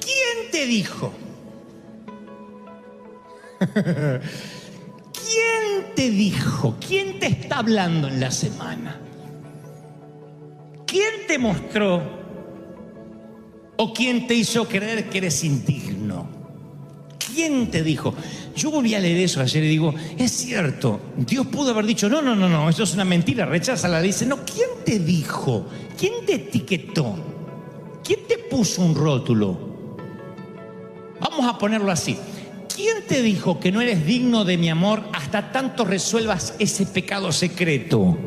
¿Quién te dijo? ¿Quién te dijo? ¿Quién te está hablando en la semana? ¿Quién te mostró o quién te hizo creer que eres indigno? ¿Quién te dijo? Yo volví a leer eso ayer y digo, es cierto, Dios pudo haber dicho, no, eso es una mentira, recházala. Dice, no, ¿quién te dijo? ¿Quién te etiquetó? ¿Quién te puso un rótulo? Vamos a ponerlo así. ¿Quién te dijo que no eres digno de mi amor hasta tanto resuelvas ese pecado secreto?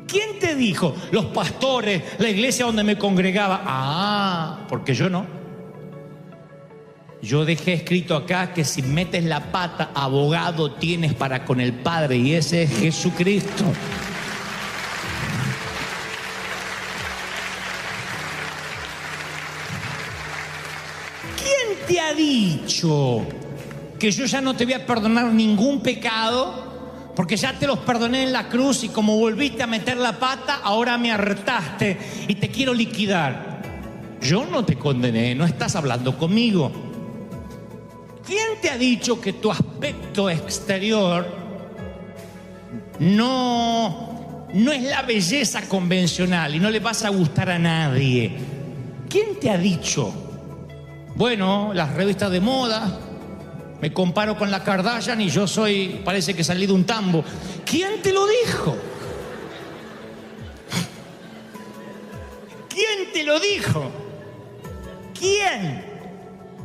¿Quién te dijo? Los pastores, la iglesia donde me congregaba. Ah, porque yo no. Yo dejé escrito acá que si metes la pata, abogado tienes para con el Padre, y ese es Jesucristo. ¿Quién te ha dicho que yo ya no te voy a perdonar ningún pecado? Porque ya te los perdoné en la cruz y como volviste a meter la pata, ahora me hartaste y te quiero liquidar. Yo no te condené, no estás hablando conmigo. ¿Quién te ha dicho que tu aspecto exterior no es la belleza convencional y no le vas a gustar a nadie? ¿Quién te ha dicho? Bueno, las revistas de moda, me comparo con la Kardashian y yo parece que salí de un tambo. ¿Quién te lo dijo? ¿Quién te lo dijo? ¿Quién?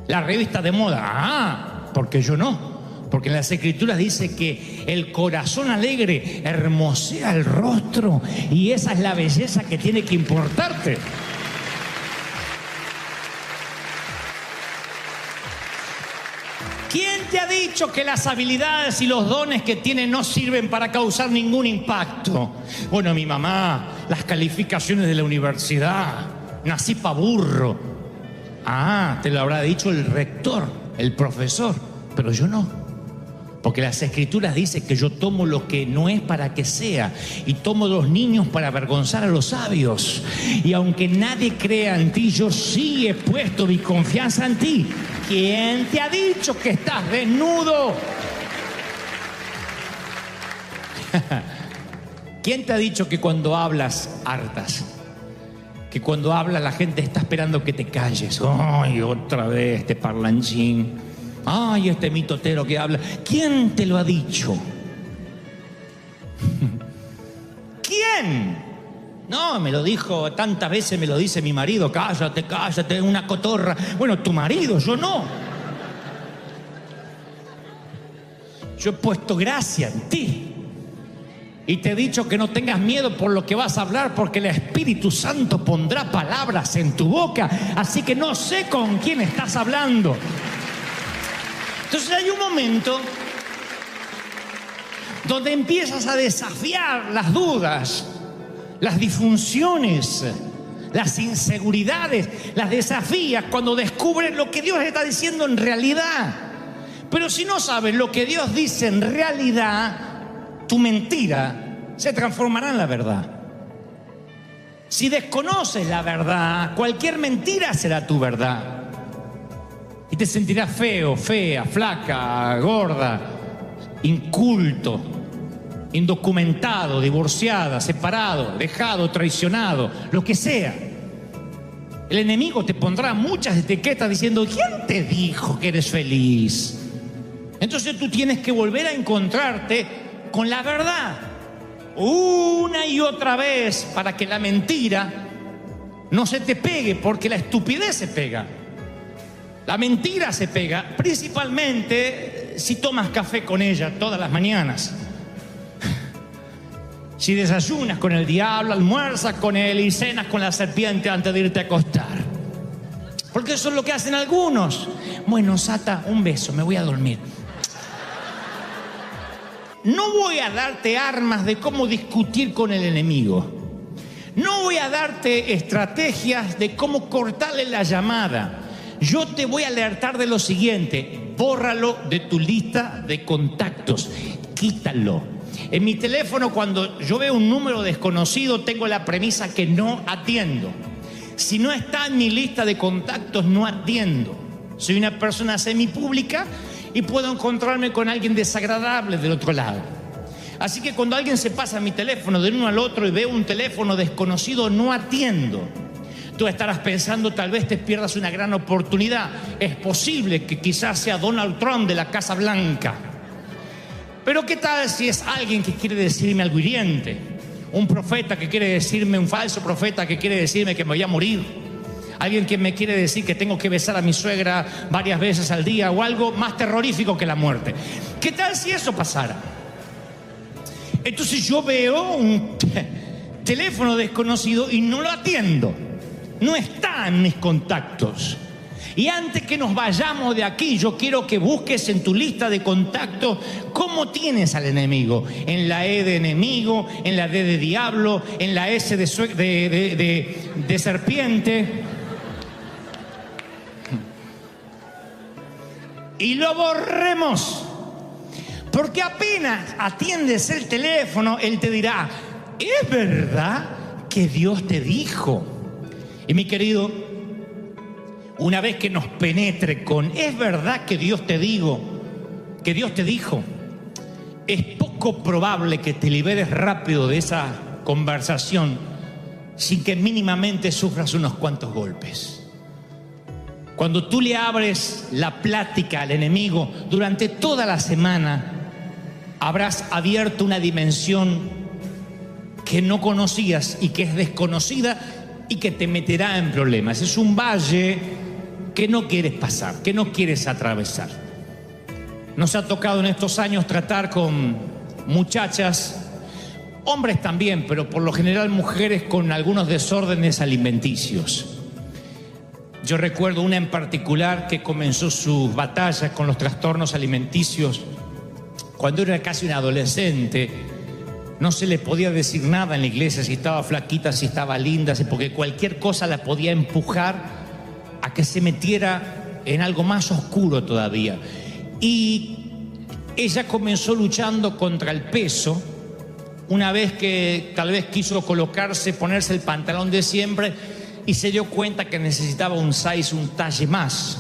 La revista de moda. Ah, porque yo no. Porque en las Escrituras dice que el corazón alegre hermosea el rostro y esa es la belleza que tiene que importarte. ¿Quién te ha dicho que las habilidades y los dones que tiene no sirven para causar ningún impacto? Bueno, mi mamá, las calificaciones de la universidad, nací pa' burro. Ah, te lo habrá dicho el rector, el profesor, pero yo no. Porque las Escrituras dicen que yo tomo lo que no es para que sea y tomo los niños para avergonzar a los sabios. Y aunque nadie crea en ti, yo sí he puesto mi confianza en ti. ¿Quién te ha dicho que estás desnudo? ¿Quién te ha dicho que cuando hablas hartas? Que cuando hablas la gente está esperando que te calles. Ay, otra vez este parlanchín. Ay, este mitotero que habla. ¿Quién te lo ha dicho? ¿Quién? No, me lo dijo tantas veces, me lo dice mi marido. Cállate, cállate, una cotorra. Bueno, tu marido, yo no. Yo he puesto gracia en ti. Y te he dicho que no tengas miedo por lo que vas a hablar, porque el Espíritu Santo pondrá palabras en tu boca. Así que no sé con quién estás hablando. Entonces hay un momento donde empiezas a desafiar las dudas, las disfunciones, las inseguridades, las desafías cuando descubres lo que Dios está diciendo en realidad. Pero si no sabes lo que Dios dice en realidad, tu mentira se transformará en la verdad. Si desconoces la verdad, cualquier mentira será tu verdad. Y te sentirás feo, fea, flaca, gorda, inculto, indocumentado, divorciada, separado, dejado, traicionado, lo que sea. El enemigo te pondrá muchas etiquetas diciendo, ¿quién te dijo que eres feliz? Entonces tú tienes que volver a encontrarte con la verdad una y otra vez para que la mentira no se te pegue, porque la estupidez se pega. La mentira se pega principalmente si tomas café con ella todas las mañanas. Si desayunas con el diablo, almuerzas con él y cenas con la serpiente antes de irte a acostar. Porque eso es lo que hacen algunos. Bueno, Sata, un beso, me voy a dormir. No voy a darte armas de cómo discutir con el enemigo. No voy a darte estrategias de cómo cortarle la llamada. Yo te voy a alertar de lo siguiente: bórralo de tu lista de contactos, quítalo. En mi teléfono, cuando yo veo un número desconocido, tengo la premisa que no atiendo. Si no está en mi lista de contactos, no atiendo. Soy una persona semipública y puedo encontrarme con alguien desagradable del otro lado. Así que cuando alguien se pasa mi teléfono de uno al otro y veo un teléfono desconocido, no atiendo. Tú estarás pensando, tal vez te pierdas una gran oportunidad. Es posible que quizás sea Donald Trump de la Casa Blanca. Pero ¿qué tal si es alguien que quiere decirme algo hiriente? Un profeta que quiere decirme, un falso profeta que quiere decirme que me voy a morir. Alguien que me quiere decir que tengo que besar a mi suegra varias veces al día, o algo más terrorífico que la muerte. ¿Qué tal si eso pasara? Entonces yo veo un teléfono desconocido y no lo atiendo. No está en mis contactos. Y antes que nos vayamos de aquí, yo quiero que busques en tu lista de contactos cómo tienes al enemigo. En la E de enemigo, en la D de diablo, en la S de serpiente. Y lo borremos. Porque apenas atiendes el teléfono, él te dirá, ¿es verdad que Dios te dijo? Y mi querido, una vez que nos penetre con ¿es verdad que Dios te dijo? Es poco probable que te liberes rápido de esa conversación sin que mínimamente sufras unos cuantos golpes. Cuando tú le abres la plática al enemigo durante toda la semana, habrás abierto una dimensión que no conocías y que es desconocida y que te meterá en problemas. Es un valle que no quieres pasar, que no quieres atravesar. Nos ha tocado en estos años tratar con muchachas, hombres también, pero por lo general mujeres con algunos desórdenes alimenticios. Yo recuerdo una en particular que comenzó sus batallas con los trastornos alimenticios cuando era casi una adolescente. No se le podía decir nada en la iglesia, si estaba flaquita, si estaba linda, porque cualquier cosa la podía empujar a que se metiera en algo más oscuro todavía. Y ella comenzó luchando contra el peso. Una vez que tal vez quiso ponerse el pantalón de siempre y se dio cuenta que necesitaba un talle más,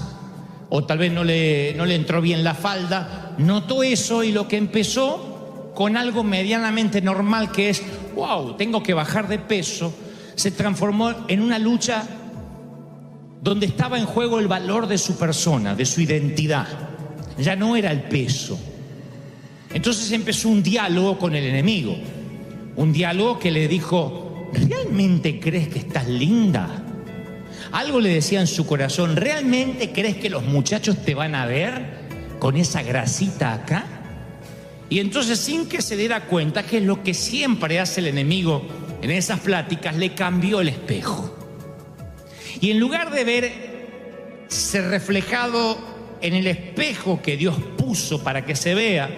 o tal vez no le entró bien la falda, notó eso y lo que empezó con algo medianamente normal, que es, wow, tengo que bajar de peso, se transformó en una lucha donde estaba en juego el valor de su persona, de su identidad. Ya no era el peso. Entonces empezó un diálogo con el enemigo, un diálogo que le dijo, ¿realmente crees que estás linda? Algo le decía en su corazón, ¿realmente crees que los muchachos te van a ver con esa grasita acá? Y entonces, sin que se diera cuenta, que es lo que siempre hace el enemigo en esas pláticas, le cambió el espejo. Y en lugar de verse reflejado en el espejo que Dios puso para que se vea,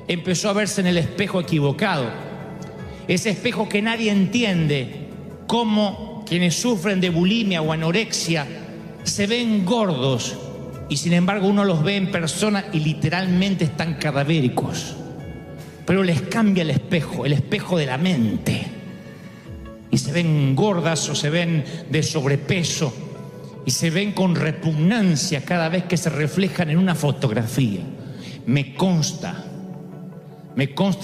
empezó a verse en el espejo equivocado. Ese espejo que nadie entiende, cómo quienes sufren de bulimia o anorexia se ven gordos y sin embargo uno los ve en persona y literalmente están cadavéricos. Pero les cambia el espejo de la mente, y se ven gordas o se ven de sobrepeso y se ven con repugnancia cada vez que se reflejan en una fotografía. Me consta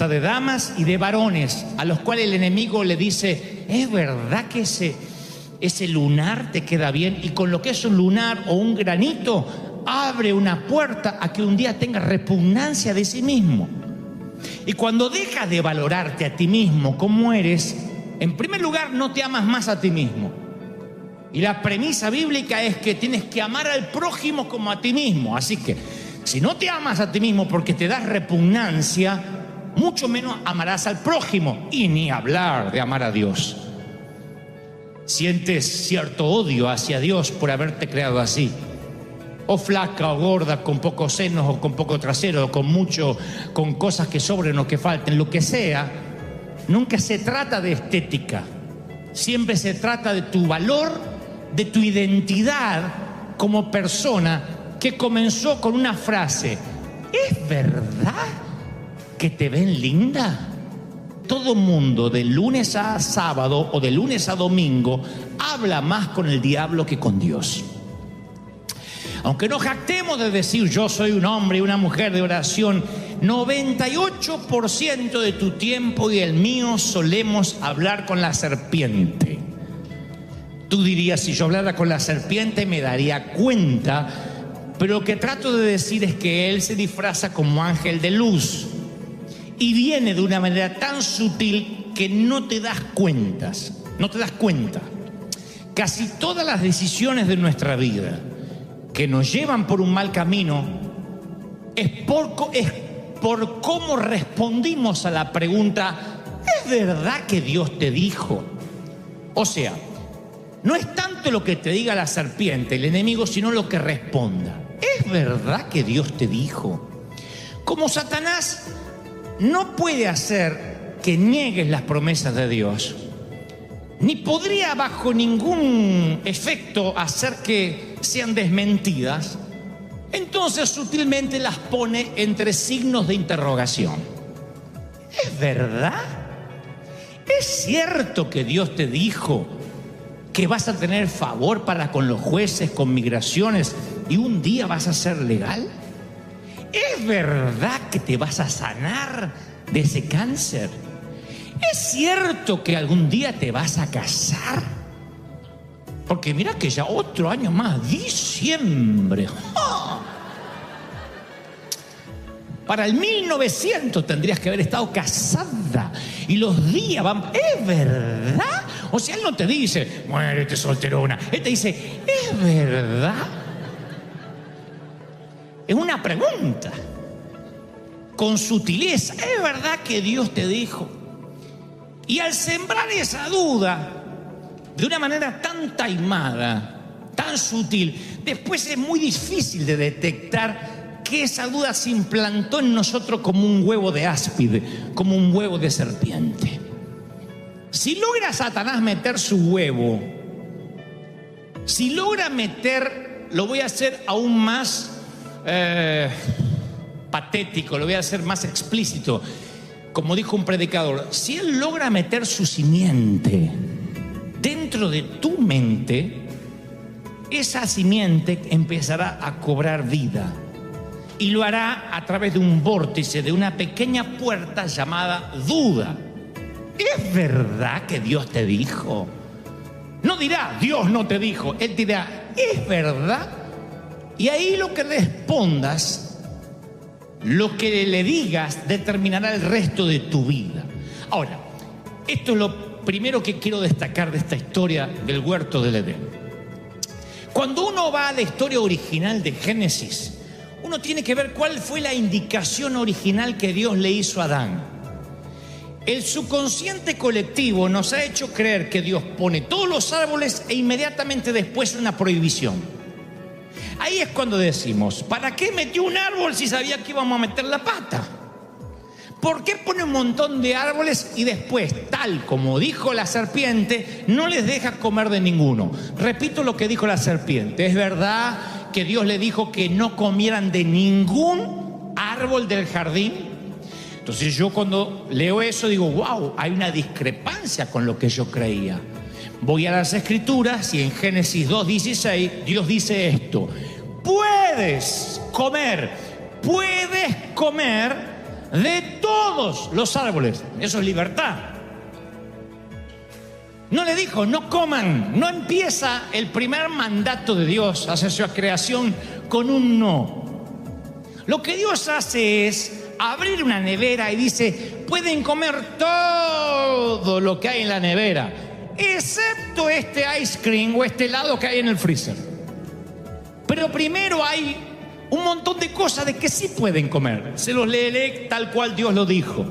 de damas y de varones a los cuales el enemigo le dice, ¿es verdad que ese lunar te queda bien? Y con lo que es un lunar o un granito abre una puerta a que un día tengas repugnancia de sí mismo. Y cuando dejas de valorarte a ti mismo como eres, en primer lugar no te amas más a ti mismo. Y la premisa bíblica es que tienes que amar al prójimo como a ti mismo. Así que si no te amas a ti mismo porque te das repugnancia, mucho menos amarás al prójimo, y ni hablar de amar a Dios. Sientes cierto odio hacia Dios por haberte creado así, o flaca o gorda, con pocos senos o con poco trasero, o con cosas que sobren o que falten, lo que sea. Nunca se trata de estética, siempre se trata de tu valor, de tu identidad como persona, que comenzó con una frase: ¿es verdad que te ven linda? todo mundo de lunes a sábado o de lunes a domingo habla más con el diablo que con Dios. Aunque nos jactemos de decir yo soy un hombre y una mujer de oración, 98% de tu tiempo y el mío solemos hablar con la serpiente. Tú dirías, si yo hablara con la serpiente me daría cuenta, pero lo que trato de decir es que él se disfraza como ángel de luz y viene de una manera tan sutil que no te das cuenta. Casi todas las decisiones de nuestra vida que nos llevan por un mal camino es por cómo respondimos a la pregunta: ¿es verdad que Dios te dijo? O sea, no es tanto lo que te diga la serpiente, el enemigo, sino lo que responda. ¿Es verdad que Dios te dijo? Como Satanás no puede hacer que niegues las promesas de Dios, ni podría bajo ningún efecto hacer que sean desmentidas, entonces sutilmente las pone entre signos de interrogación. ¿Es verdad? ¿Es cierto que Dios te dijo que vas a tener favor para con los jueces, con migraciones, y un día vas a ser legal? ¿Es verdad que te vas a sanar de ese cáncer? ¿Es cierto que algún día te vas a casar? Porque mira que ya otro año más, diciembre. ¡Oh! Para el 1900 tendrías que haber estado casada y los días van. ¿Es verdad? O sea, él no te dice, muérete solterona. Él te dice, ¿es verdad? Es una pregunta con sutileza. ¿Es verdad que Dios te dijo? Y al sembrar esa duda de una manera tan taimada, tan sutil, después es muy difícil de detectar que esa duda se implantó en nosotros como un huevo de áspide, como un huevo de serpiente. Si logra Satanás meter su huevo, si logra meter, lo voy a hacer aún más patético, lo voy a hacer más explícito. Como dijo un predicador, si él logra meter su simiente dentro de tu mente, esa simiente empezará a cobrar vida. Y lo hará a través de un vórtice, de una pequeña puerta llamada duda. ¿Es verdad que Dios te dijo? No dirá, Dios no te dijo. Él dirá, ¿es verdad? Y ahí lo que respondas, lo que le digas, determinará el resto de tu vida. Ahora, esto es lo primero que quiero destacar de esta historia del huerto del Edén. Cuando uno va a la historia original de Génesis, uno tiene que ver cuál fue la indicación original que Dios le hizo a Adán. El subconsciente colectivo nos ha hecho creer que Dios pone todos los árboles e inmediatamente después una prohibición. Ahí es cuando decimos, ¿para qué metió un árbol si sabía que íbamos a meter la pata? ¿Por qué pone un montón de árboles y después, tal como dijo la serpiente, no les deja comer de ninguno? Repito lo que dijo la serpiente. ¿Es verdad que Dios le dijo que no comieran de ningún árbol del jardín? Entonces yo cuando leo eso digo, wow, hay una discrepancia con lo que yo creía. Voy a las Escrituras y en Génesis 2:16 Dios dice esto: puedes comer de todos los árboles. Eso es libertad. No le dijo, no coman. No empieza el primer mandato de Dios hacia su creación con un no. Lo que Dios hace es abrir una nevera y dice, pueden comer todo lo que hay en la nevera, excepto este ice cream o este helado que hay en el freezer. Pero primero hay un montón de cosas de que sí pueden comer. Se los leeré tal cual Dios lo dijo.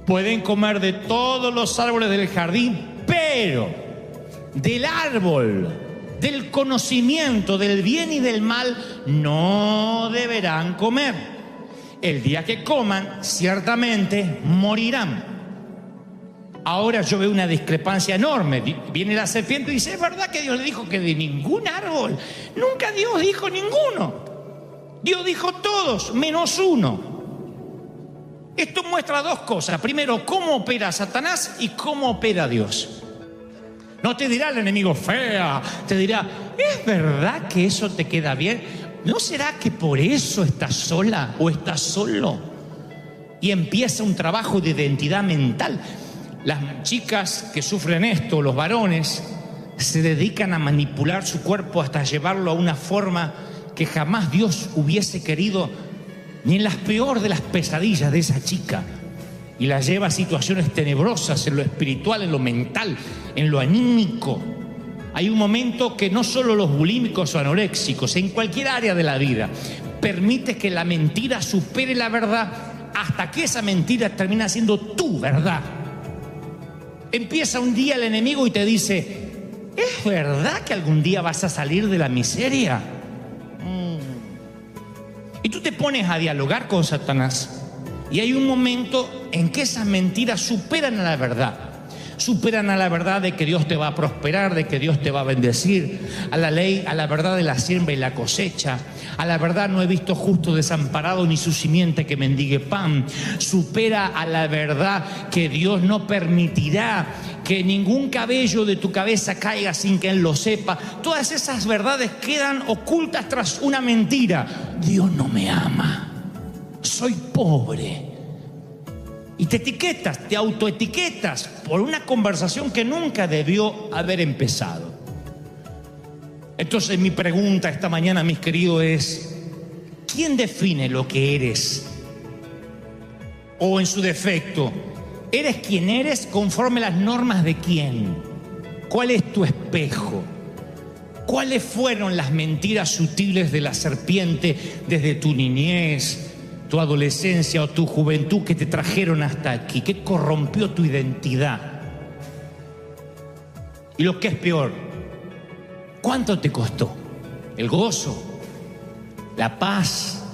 Pueden comer de todos los árboles del jardín, pero del árbol del conocimiento del bien y del mal no deberán comer. El día que coman, ciertamente morirán. Ahora yo veo una discrepancia enorme. Viene la serpiente y dice, ¿es verdad que Dios le dijo que de ningún árbol? Nunca Dios dijo ninguno. Dios dijo todos, menos uno. Esto muestra dos cosas. Primero, cómo opera Satanás y cómo opera Dios. No te dirá el enemigo fea, te dirá, ¿es verdad que eso te queda bien? ¿No será que por eso estás sola o estás solo? Y empieza un trabajo de identidad mental. Las chicas que sufren esto, los varones, se dedican a manipular su cuerpo hasta llevarlo a una forma que jamás Dios hubiese querido, ni en las peor de las pesadillas de esa chica. Y la lleva a situaciones tenebrosas en lo espiritual, en lo mental, en lo anímico. Hay un momento que no solo los bulímicos o anoréxicos, en cualquier área de la vida, permite que la mentira supere la verdad hasta que esa mentira termina siendo tu verdad. Empieza un día el enemigo y te dice, ¿es verdad que algún día vas a salir de la miseria? Y tú te pones a dialogar con Satanás. Y hay un momento en que esas mentiras superan a la verdad. Superan a la verdad de que Dios te va a prosperar, de que Dios te va a bendecir, a la ley, a la verdad de la siembra y la cosecha, a la verdad no he visto justo desamparado ni su simiente que mendigue pan. Supera a la verdad que Dios no permitirá que ningún cabello de tu cabeza caiga sin que Él lo sepa. Todas esas verdades quedan ocultas tras una mentira. Dios no me ama, soy pobre. Y te etiquetas, te autoetiquetas por una conversación que nunca debió haber empezado. Entonces mi pregunta esta mañana, mis queridos, es: ¿quién define lo que eres? O en su defecto, ¿eres quien eres conforme a las normas de quién? ¿Cuál es tu espejo? ¿Cuáles fueron las mentiras sutiles de la serpiente desde tu niñez, tu adolescencia o tu juventud que te trajeron hasta aquí? ¿Qué corrompió tu identidad? Y lo que es peor, ¿cuánto te costó? El gozo, la paz.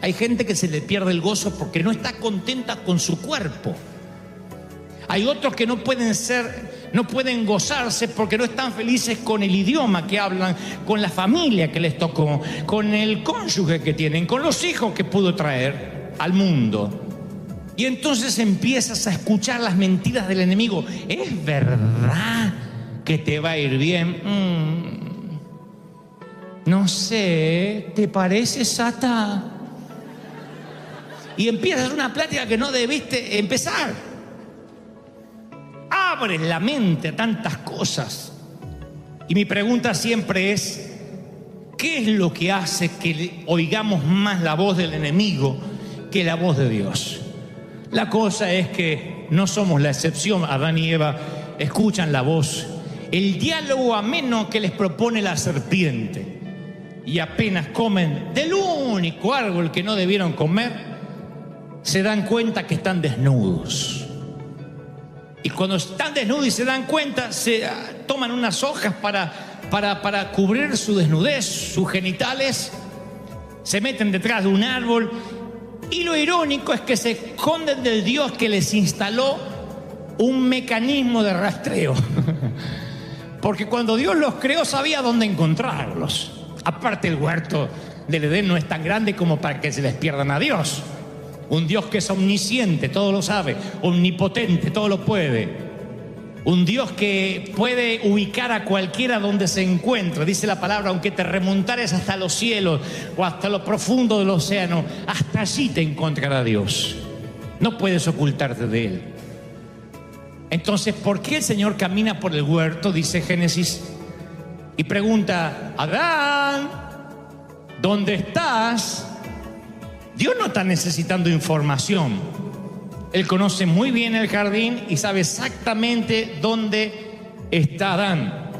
Hay gente que se le pierde el gozo porque no está contenta con su cuerpo. Hay otros que no pueden gozarse porque no están felices con el idioma que hablan, con la familia que les tocó, con el cónyuge que tienen, con los hijos que pudo traer al mundo. Y entonces empiezas a escuchar las mentiras del enemigo. ¿Es verdad que te va a ir bien? No sé, ¿te parece, Sata? Y empiezas una plática que no debiste empezar. Abres la mente a tantas cosas. Y mi pregunta siempre es: ¿qué es lo que hace que oigamos más la voz del enemigo que la voz de Dios? La cosa es que no somos la excepción. Adán y Eva escuchan la voz, el diálogo ameno que les propone la serpiente, y apenas comen del único árbol que no debieron comer, se dan cuenta que están desnudos. Y cuando están desnudos y se dan cuenta, se toman unas hojas para cubrir su desnudez, sus genitales, se meten detrás de un árbol. Y lo irónico es que se esconden del Dios que les instaló un mecanismo de rastreo. Porque cuando Dios los creó sabía dónde encontrarlos. Aparte, el huerto del Edén no es tan grande como para que se les pierdan a Dios. Un Dios que es omnisciente, todo lo sabe, omnipotente, todo lo puede. Un Dios que puede ubicar a cualquiera donde se encuentre. Dice la palabra: aunque te remontares hasta los cielos o hasta lo profundo del océano, hasta allí te encontrará Dios. No puedes ocultarte de Él. Entonces, ¿por qué el Señor camina por el huerto? Dice Génesis, y pregunta: Adán, ¿dónde estás? Dios no está necesitando información. Él conoce muy bien el jardín y sabe exactamente dónde está Adán.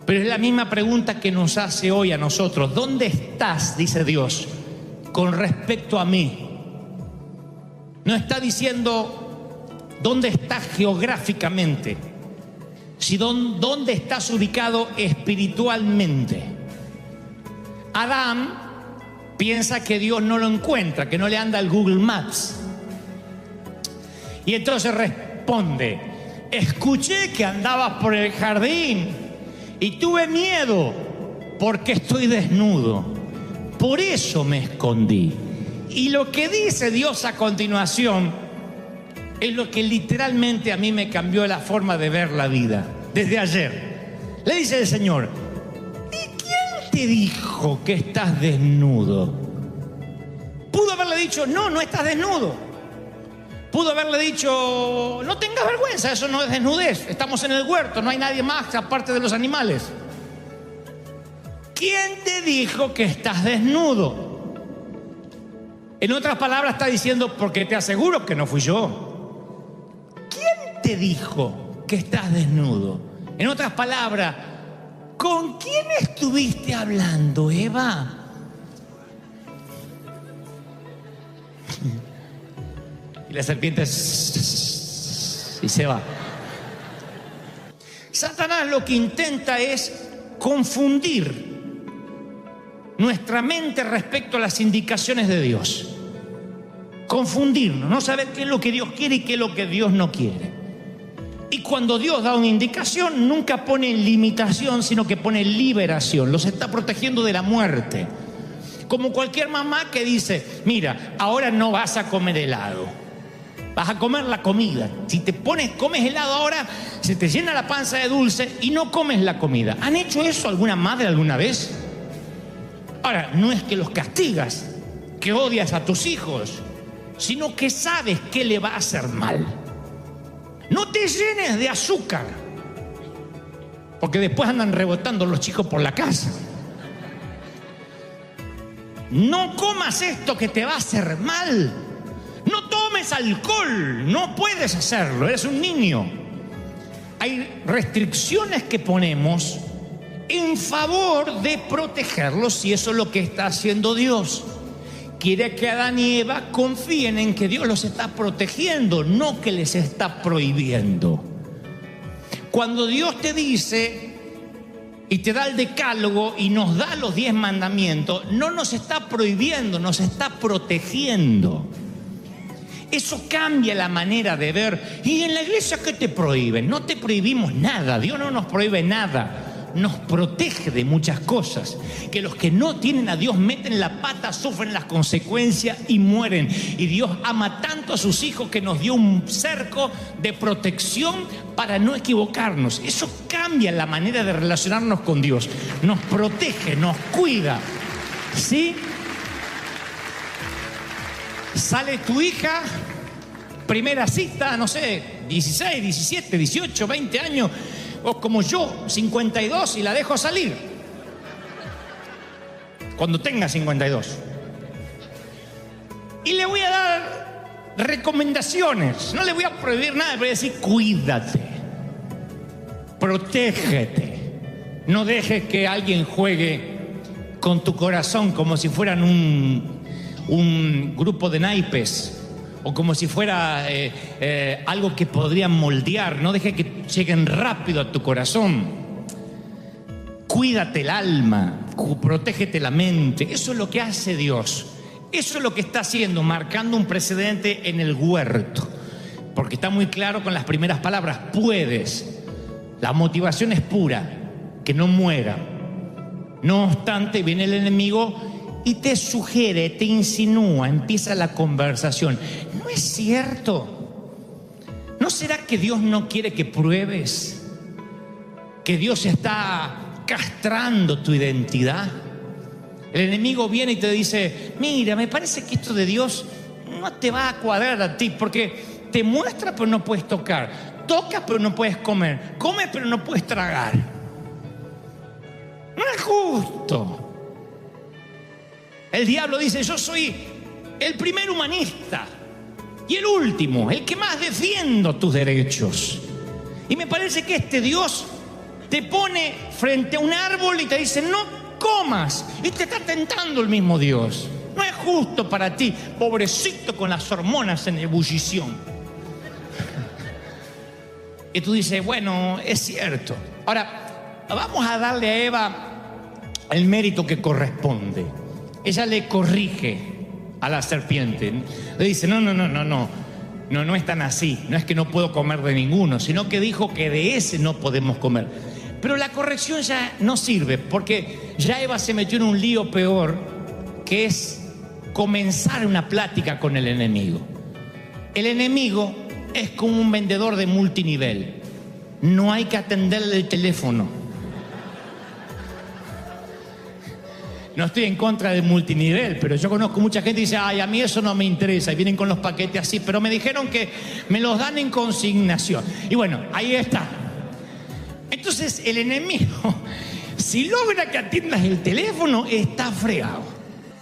Pero es la misma pregunta que nos hace hoy a nosotros: ¿dónde estás? Dice Dios, con respecto a mí. No está diciendo dónde estás geográficamente, sino dónde estás ubicado espiritualmente. Adán piensa que Dios no lo encuentra, que no le anda al Google Maps. Y entonces responde: escuché que andabas por el jardín y tuve miedo porque estoy desnudo. Por eso me escondí. Y lo que dice Dios a continuación es lo que literalmente a mí me cambió la forma de ver la vida desde ayer. Le dice el Señor: ¿y quién te dijo que estás desnudo? Pudo haberle dicho: no, no estás desnudo. Pudo haberle dicho: no tengas vergüenza, eso no es desnudez, estamos en el huerto, no hay nadie más aparte de los animales. ¿Quién te dijo que estás desnudo? En otras palabras está diciendo: porque te aseguro que no fui yo. ¿Quién te dijo que estás desnudo? En otras palabras, ¿con quién estuviste hablando, Eva? Y la serpiente y se va. Satanás lo que intenta es confundir nuestra mente respecto a las indicaciones de Dios. Confundirnos, no saber qué es lo que Dios quiere y qué es lo que Dios no quiere. Y cuando Dios da una indicación, nunca pone limitación, sino que pone liberación. Los está protegiendo de la muerte. Como cualquier mamá que dice: mira, ahora no vas a comer helado, vas a comer la comida. Si te comes helado ahora, se te llena la panza de dulce y no comes la comida. ¿Han hecho eso alguna madre alguna vez? Ahora, no es que los castigas, que odias a tus hijos, sino que sabes que le va a hacer mal. No te llenes de azúcar, porque después andan rebotando los chicos por la casa. No comas esto que te va a hacer mal. No tomes alcohol, no puedes hacerlo, eres un niño. Hay restricciones que ponemos en favor de protegerlos, y eso es lo que está haciendo Dios. Quiere que Adán y Eva confíen en que Dios los está protegiendo, no que les está prohibiendo. Cuando Dios te dice y te da el decálogo y nos da los 10 mandamientos, no nos está prohibiendo, nos está protegiendo. Eso cambia la manera de ver. ¿Y en la iglesia qué te prohíben? No te prohibimos nada, Dios no nos prohíbe nada. Nos protege de muchas cosas. Que los que no tienen a Dios meten la pata, sufren las consecuencias y mueren. Y Dios ama tanto a sus hijos que nos dio un cerco de protección para no equivocarnos. Eso cambia la manera de relacionarnos con Dios. Nos protege, nos cuida. ¿Sí? Sale tu hija, primera cita, no sé, 16, 17, 18, 20 años, o como yo, 52, y la dejo salir. Cuando tenga 52. Y le voy a dar recomendaciones. No le voy a prohibir nada, le voy a decir: cuídate, protégete. No dejes que alguien juegue con tu corazón como si fueran un grupo de naipes, o como si fuera algo que podrían moldear. No dejes que lleguen rápido a tu corazón. Cuídate el alma, protégete la mente. Eso es lo que hace Dios. Eso es lo que está haciendo, marcando un precedente en el huerto. Porque está muy claro con las primeras palabras: puedes. La motivación es pura, que no muera. No obstante, viene el enemigo y te sugiere, te insinúa, empieza la conversación. ¿No es cierto? ¿No será que Dios no quiere que pruebes? ¿Que Dios está castrando tu identidad? El enemigo viene y te dice: mira, me parece que esto de Dios no te va a cuadrar a ti, porque te muestra pero no puedes tocar, tocas pero no puedes comer, comes pero no puedes tragar. No es justo. El diablo dice: yo soy el primer humanista y el último, el que más defiendo tus derechos. Y me parece que este Dios te pone frente a un árbol y te dice: no comas. Y te está tentando el mismo Dios. No es justo para ti, pobrecito con las hormonas en ebullición. Y tú dices: bueno, es cierto. Ahora, vamos a darle a Eva el mérito que corresponde. Ella le corrige a la serpiente. Le dice: no es tan así. No es que no puedo comer de ninguno, sino que dijo que de ese no podemos comer. Pero la corrección ya no sirve, porque ya Eva se metió en un lío peor, que es comenzar una plática con el enemigo. El enemigo es como un vendedor de multinivel. No hay que atenderle el teléfono. No estoy en contra del multinivel, pero yo conozco mucha gente que dice, ay, a mí eso no me interesa, y vienen con los paquetes así, pero me dijeron que me los dan en consignación. Y bueno, ahí está. Entonces el enemigo, si logra que atiendas el teléfono, está fregado.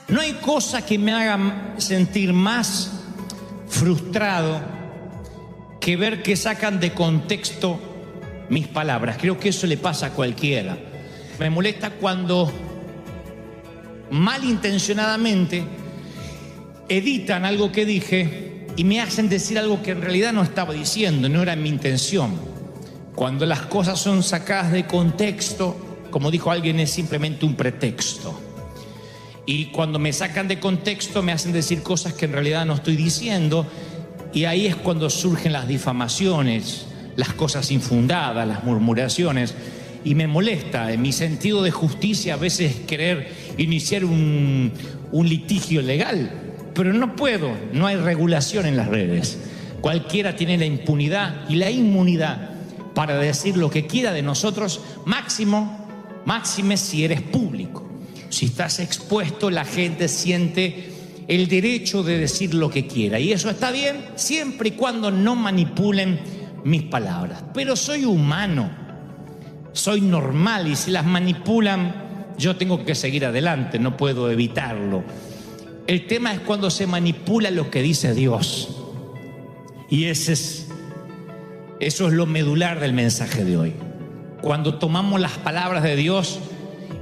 No hay cosa que me haga sentir más frustrado que ver que sacan de contexto mis palabras. Creo que eso le pasa a cualquiera. Me molesta cuando malintencionadamente editan algo que dije y me hacen decir algo que en realidad no estaba diciendo, no era mi intención. Cuando las cosas son sacadas de contexto, como dijo alguien, es simplemente un pretexto. Y cuando me sacan de contexto me hacen decir cosas que en realidad no estoy diciendo, y ahí es cuando surgen las difamaciones, las cosas infundadas, las murmuraciones. Y me molesta, en mi sentido de justicia, a veces querer iniciar un litigio legal, pero no puedo, no hay regulación en las redes. Cualquiera tiene la impunidad y la inmunidad para decir lo que quiera de nosotros, máxime si eres público. Si estás expuesto, la gente siente el derecho de decir lo que quiera, y eso está bien siempre y cuando no manipulen mis palabras. Pero soy humano, soy normal, y si las manipulan, yo tengo que seguir adelante, no puedo evitarlo. El tema es cuando se manipula lo que dice Dios, y eso es lo medular del mensaje de hoy. Cuando tomamos las palabras de Dios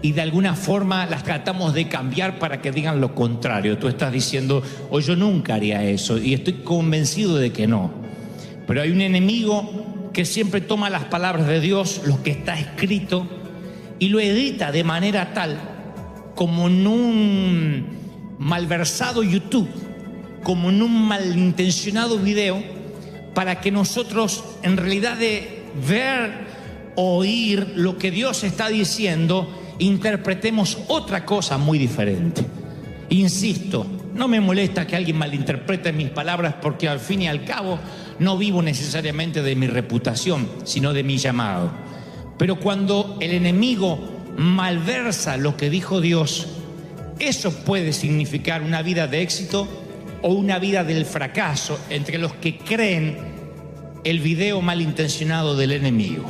y de alguna forma las tratamos de cambiar para que digan lo contrario. Tú estás diciendo, oh, yo nunca haría eso, y estoy convencido de que no. Pero hay un enemigo que siempre toma las palabras de Dios, lo que está escrito, y lo edita de manera tal, como en un malversado YouTube, como en un malintencionado video, para que nosotros, en realidad, de ver, oír lo que Dios está diciendo, interpretemos otra cosa muy diferente. Insisto, no me molesta que alguien malinterprete mis palabras, porque al fin y al cabo no vivo necesariamente de mi reputación, sino de mi llamado. Pero cuando el enemigo malversa lo que dijo Dios, eso puede significar una vida de éxito o una vida del fracaso entre los que creen el video malintencionado del enemigo.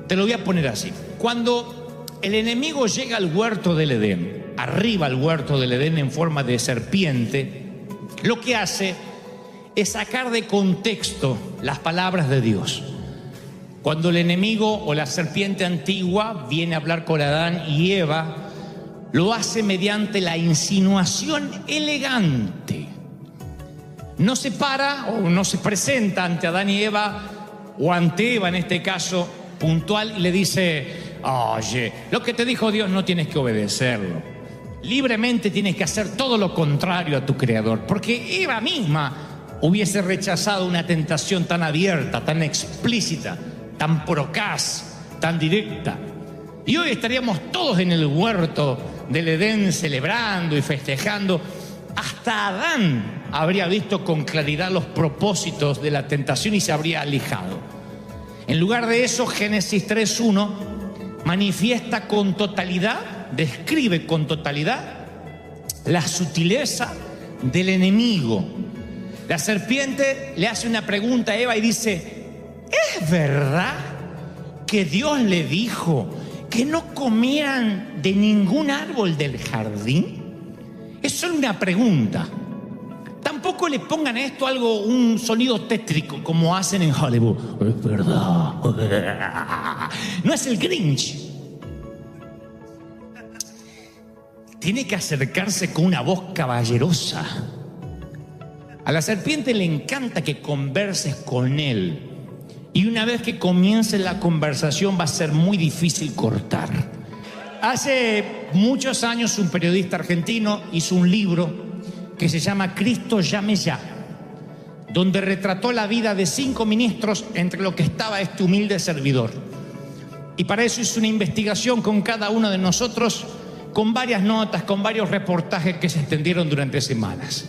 Te lo voy a poner así. Cuando el enemigo llega al huerto del Edén, arriba al huerto del Edén en forma de serpiente, lo que hace es sacar de contexto las palabras de Dios. Cuando el enemigo o la serpiente antigua viene a hablar con Adán y Eva, lo hace mediante la insinuación elegante. No se para o no se presenta ante Adán y Eva, o ante Eva en este caso puntual, y le dice, oye, lo que te dijo Dios no tienes que obedecerlo. Libremente tienes que hacer todo lo contrario a tu Creador, porque Eva misma hubiese rechazado una tentación tan abierta, tan explícita, tan procaz, tan directa. Y hoy estaríamos todos en el huerto del Edén celebrando y festejando. Hasta Adán habría visto con claridad los propósitos de la tentación y se habría alejado. En lugar de eso, Génesis 3:1 manifiesta con totalidad, describe con totalidad la sutileza del enemigo. La serpiente le hace una pregunta a Eva y dice, ¿es verdad que Dios le dijo que no comieran de ningún árbol del jardín? Es solo una pregunta. Tampoco le pongan a esto un sonido tétrico como hacen en Hollywood. Es verdad. No es el Grinch. Tiene que acercarse con una voz caballerosa. A la serpiente le encanta que converses con él. Y una vez que comience la conversación va a ser muy difícil cortar. Hace muchos años un periodista argentino hizo un libro que se llama Cristo llame ya, donde retrató la vida de 5 ministros, entre los que estaba este humilde servidor. Y para eso hizo una investigación con cada uno de nosotros con varias notas, con varios reportajes que se extendieron durante semanas.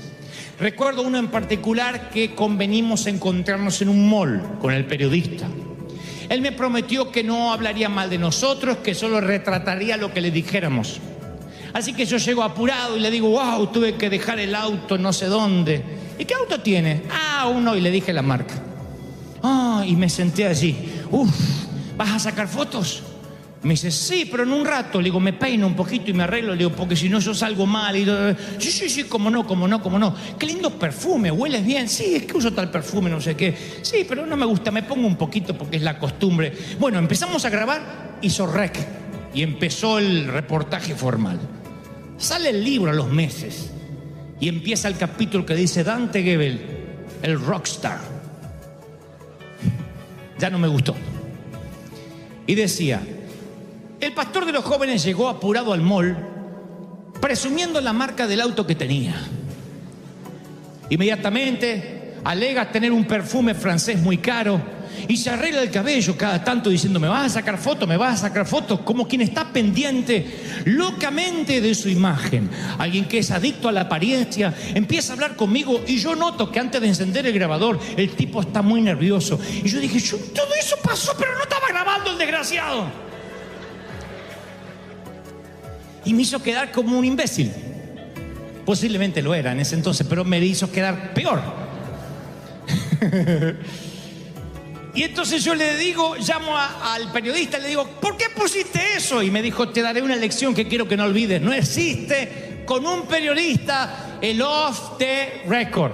Recuerdo uno en particular que convenimos encontrarnos en un mall con el periodista. Él me prometió que no hablaría mal de nosotros, que solo retrataría lo que le dijéramos. Así que yo llego apurado y le digo, wow, tuve que dejar el auto no sé dónde. ¿Y qué auto tiene? Uno, y le dije la marca. Y me senté allí. ¿Vas a sacar fotos? Me dice, sí, pero en un rato. Le digo, me peino un poquito y me arreglo. Le digo, porque si no yo salgo mal. Y sí, cómo no. Qué lindo perfume, hueles bien. Sí, es que uso tal perfume, no sé qué. Sí, pero no me gusta, me pongo un poquito porque es la costumbre. Bueno, empezamos a grabar, hizo rec. Y empezó el reportaje formal. Sale el libro a los meses. Y empieza el capítulo que dice Dante Gebel, el rockstar. Ya no me gustó. Y decía, el pastor de los jóvenes llegó apurado al mall, presumiendo la marca del auto que tenía. Inmediatamente alega tener un perfume francés muy caro y se arregla el cabello cada tanto diciendo, ¿me vas a sacar fotos? Como quien está pendiente locamente de su imagen. Alguien que es adicto a la apariencia empieza a hablar conmigo y yo noto que antes de encender el grabador el tipo está muy nervioso. Y yo dije, todo eso pasó, pero no estaba grabando el desgraciado. Y me hizo quedar como un imbécil. Posiblemente lo era en ese entonces, pero me hizo quedar peor. Y entonces yo le digo, llamo al periodista, le digo, ¿por qué pusiste eso? Y me dijo, te daré una lección que quiero que no olvides. No existe con un periodista el off the record.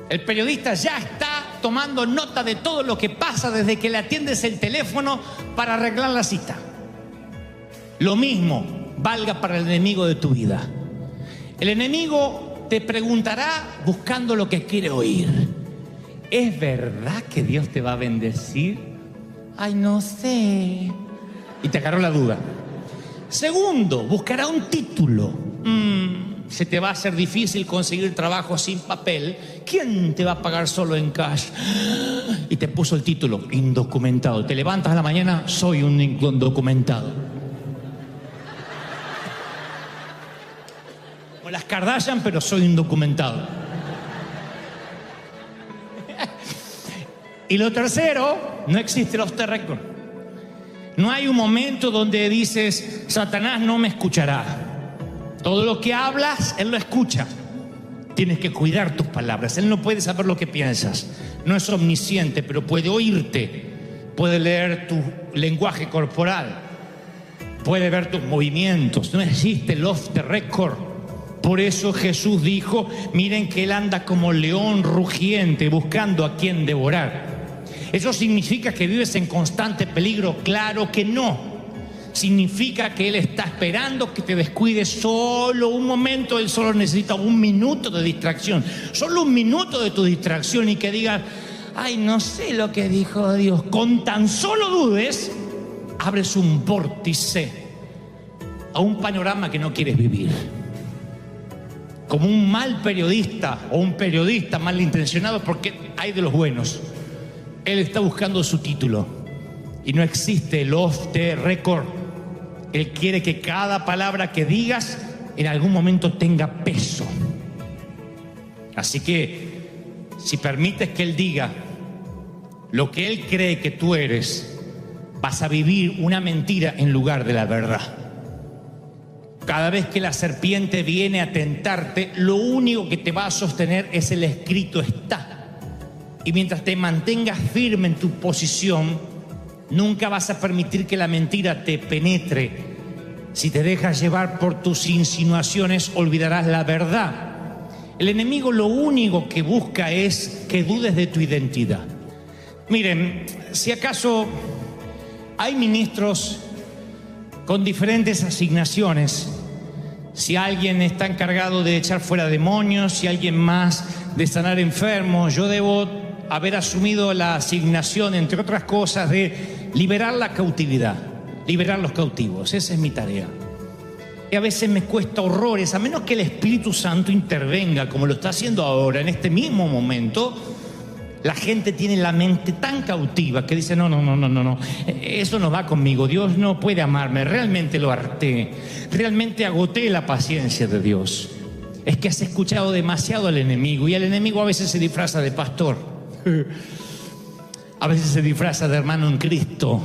El periodista ya está tomando nota de todo lo que pasa desde que le atiendes el teléfono para arreglar la cita. Lo mismo valga para el enemigo de tu vida. El enemigo te preguntará buscando lo que quiere oír. ¿Es verdad que Dios te va a bendecir? Ay, no sé. Y te agarró la duda. Segundo, buscará un título. Se te va a hacer difícil conseguir trabajo sin papel. ¿Quién te va a pagar solo en cash? Y te puso el título, indocumentado. Te levantas a la mañana, soy un indocumentado. O las Kardashian, pero soy indocumentado. Y lo tercero, no existe el off the record. No hay un momento donde dices, Satanás no me escuchará. Todo lo que hablas, él lo escucha. Tienes que cuidar tus palabras. Él no puede saber lo que piensas. No es omnisciente, pero puede oírte. Puede leer tu lenguaje corporal. Puede ver tus movimientos. No existe el off the record. Por eso Jesús dijo, miren que él anda como león rugiente buscando a quien devorar. ¿Eso significa que vives en constante peligro? Claro que no. Significa que él está esperando que te descuides solo un momento. Él solo necesita un minuto de distracción. Solo un minuto de tu distracción y que digas, ay, no sé lo que dijo Dios. Con tan solo dudes, abres un vórtice a un panorama que no quieres vivir. Como un mal periodista o un periodista malintencionado, porque hay de los buenos. Él está buscando su título y no existe el off the record. Él quiere que cada palabra que digas en algún momento tenga peso. Así que si permites que él diga lo que él cree que tú eres, vas a vivir una mentira en lugar de la verdad. Cada vez que la serpiente viene a tentarte, lo único que te va a sostener es el escrito está. Y mientras te mantengas firme en tu posición, nunca vas a permitir que la mentira te penetre. Si te dejas llevar por tus insinuaciones, olvidarás la verdad. El enemigo lo único que busca es que dudes de tu identidad. Miren, si acaso hay ministros con diferentes asignaciones, si alguien está encargado de echar fuera demonios, si alguien más de sanar enfermos, yo debo haber asumido la asignación, entre otras cosas, de liberar la cautividad, liberar los cautivos. Esa es mi tarea. Y a veces me cuesta horrores, a menos que el Espíritu Santo intervenga, como lo está haciendo ahora, en este mismo momento. La gente tiene la mente tan cautiva que dice, no, eso no va conmigo, Dios no puede amarme, realmente lo harté, realmente agoté la paciencia de Dios. Es que has escuchado demasiado al enemigo, y el enemigo a veces se disfraza de pastor, a veces se disfraza de hermano en Cristo,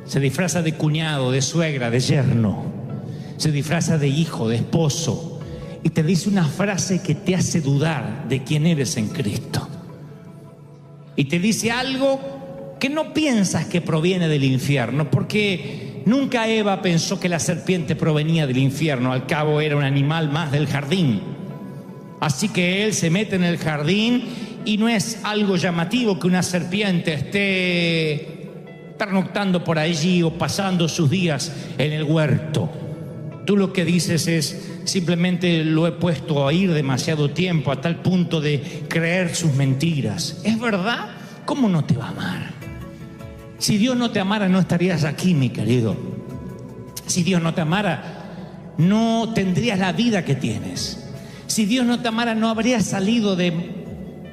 se disfraza de cuñado, de suegra, de yerno, se disfraza de hijo, de esposo, y te dice una frase que te hace dudar de quién eres en Cristo. Y te dice algo que no piensas que proviene del infierno, porque nunca Eva pensó que la serpiente provenía del infierno. Al cabo era un animal más del jardín. Así que él se mete en el jardín y no es algo llamativo que una serpiente esté pernoctando por allí o pasando sus días en el huerto. Tú lo que dices es, simplemente lo he puesto a oír demasiado tiempo, a tal punto de creer sus mentiras. ¿Es verdad? ¿Cómo no te va a amar? Si Dios no te amara, no estarías aquí, mi querido. Si Dios no te amara, no tendrías la vida que tienes. Si Dios no te amara, no habrías salido de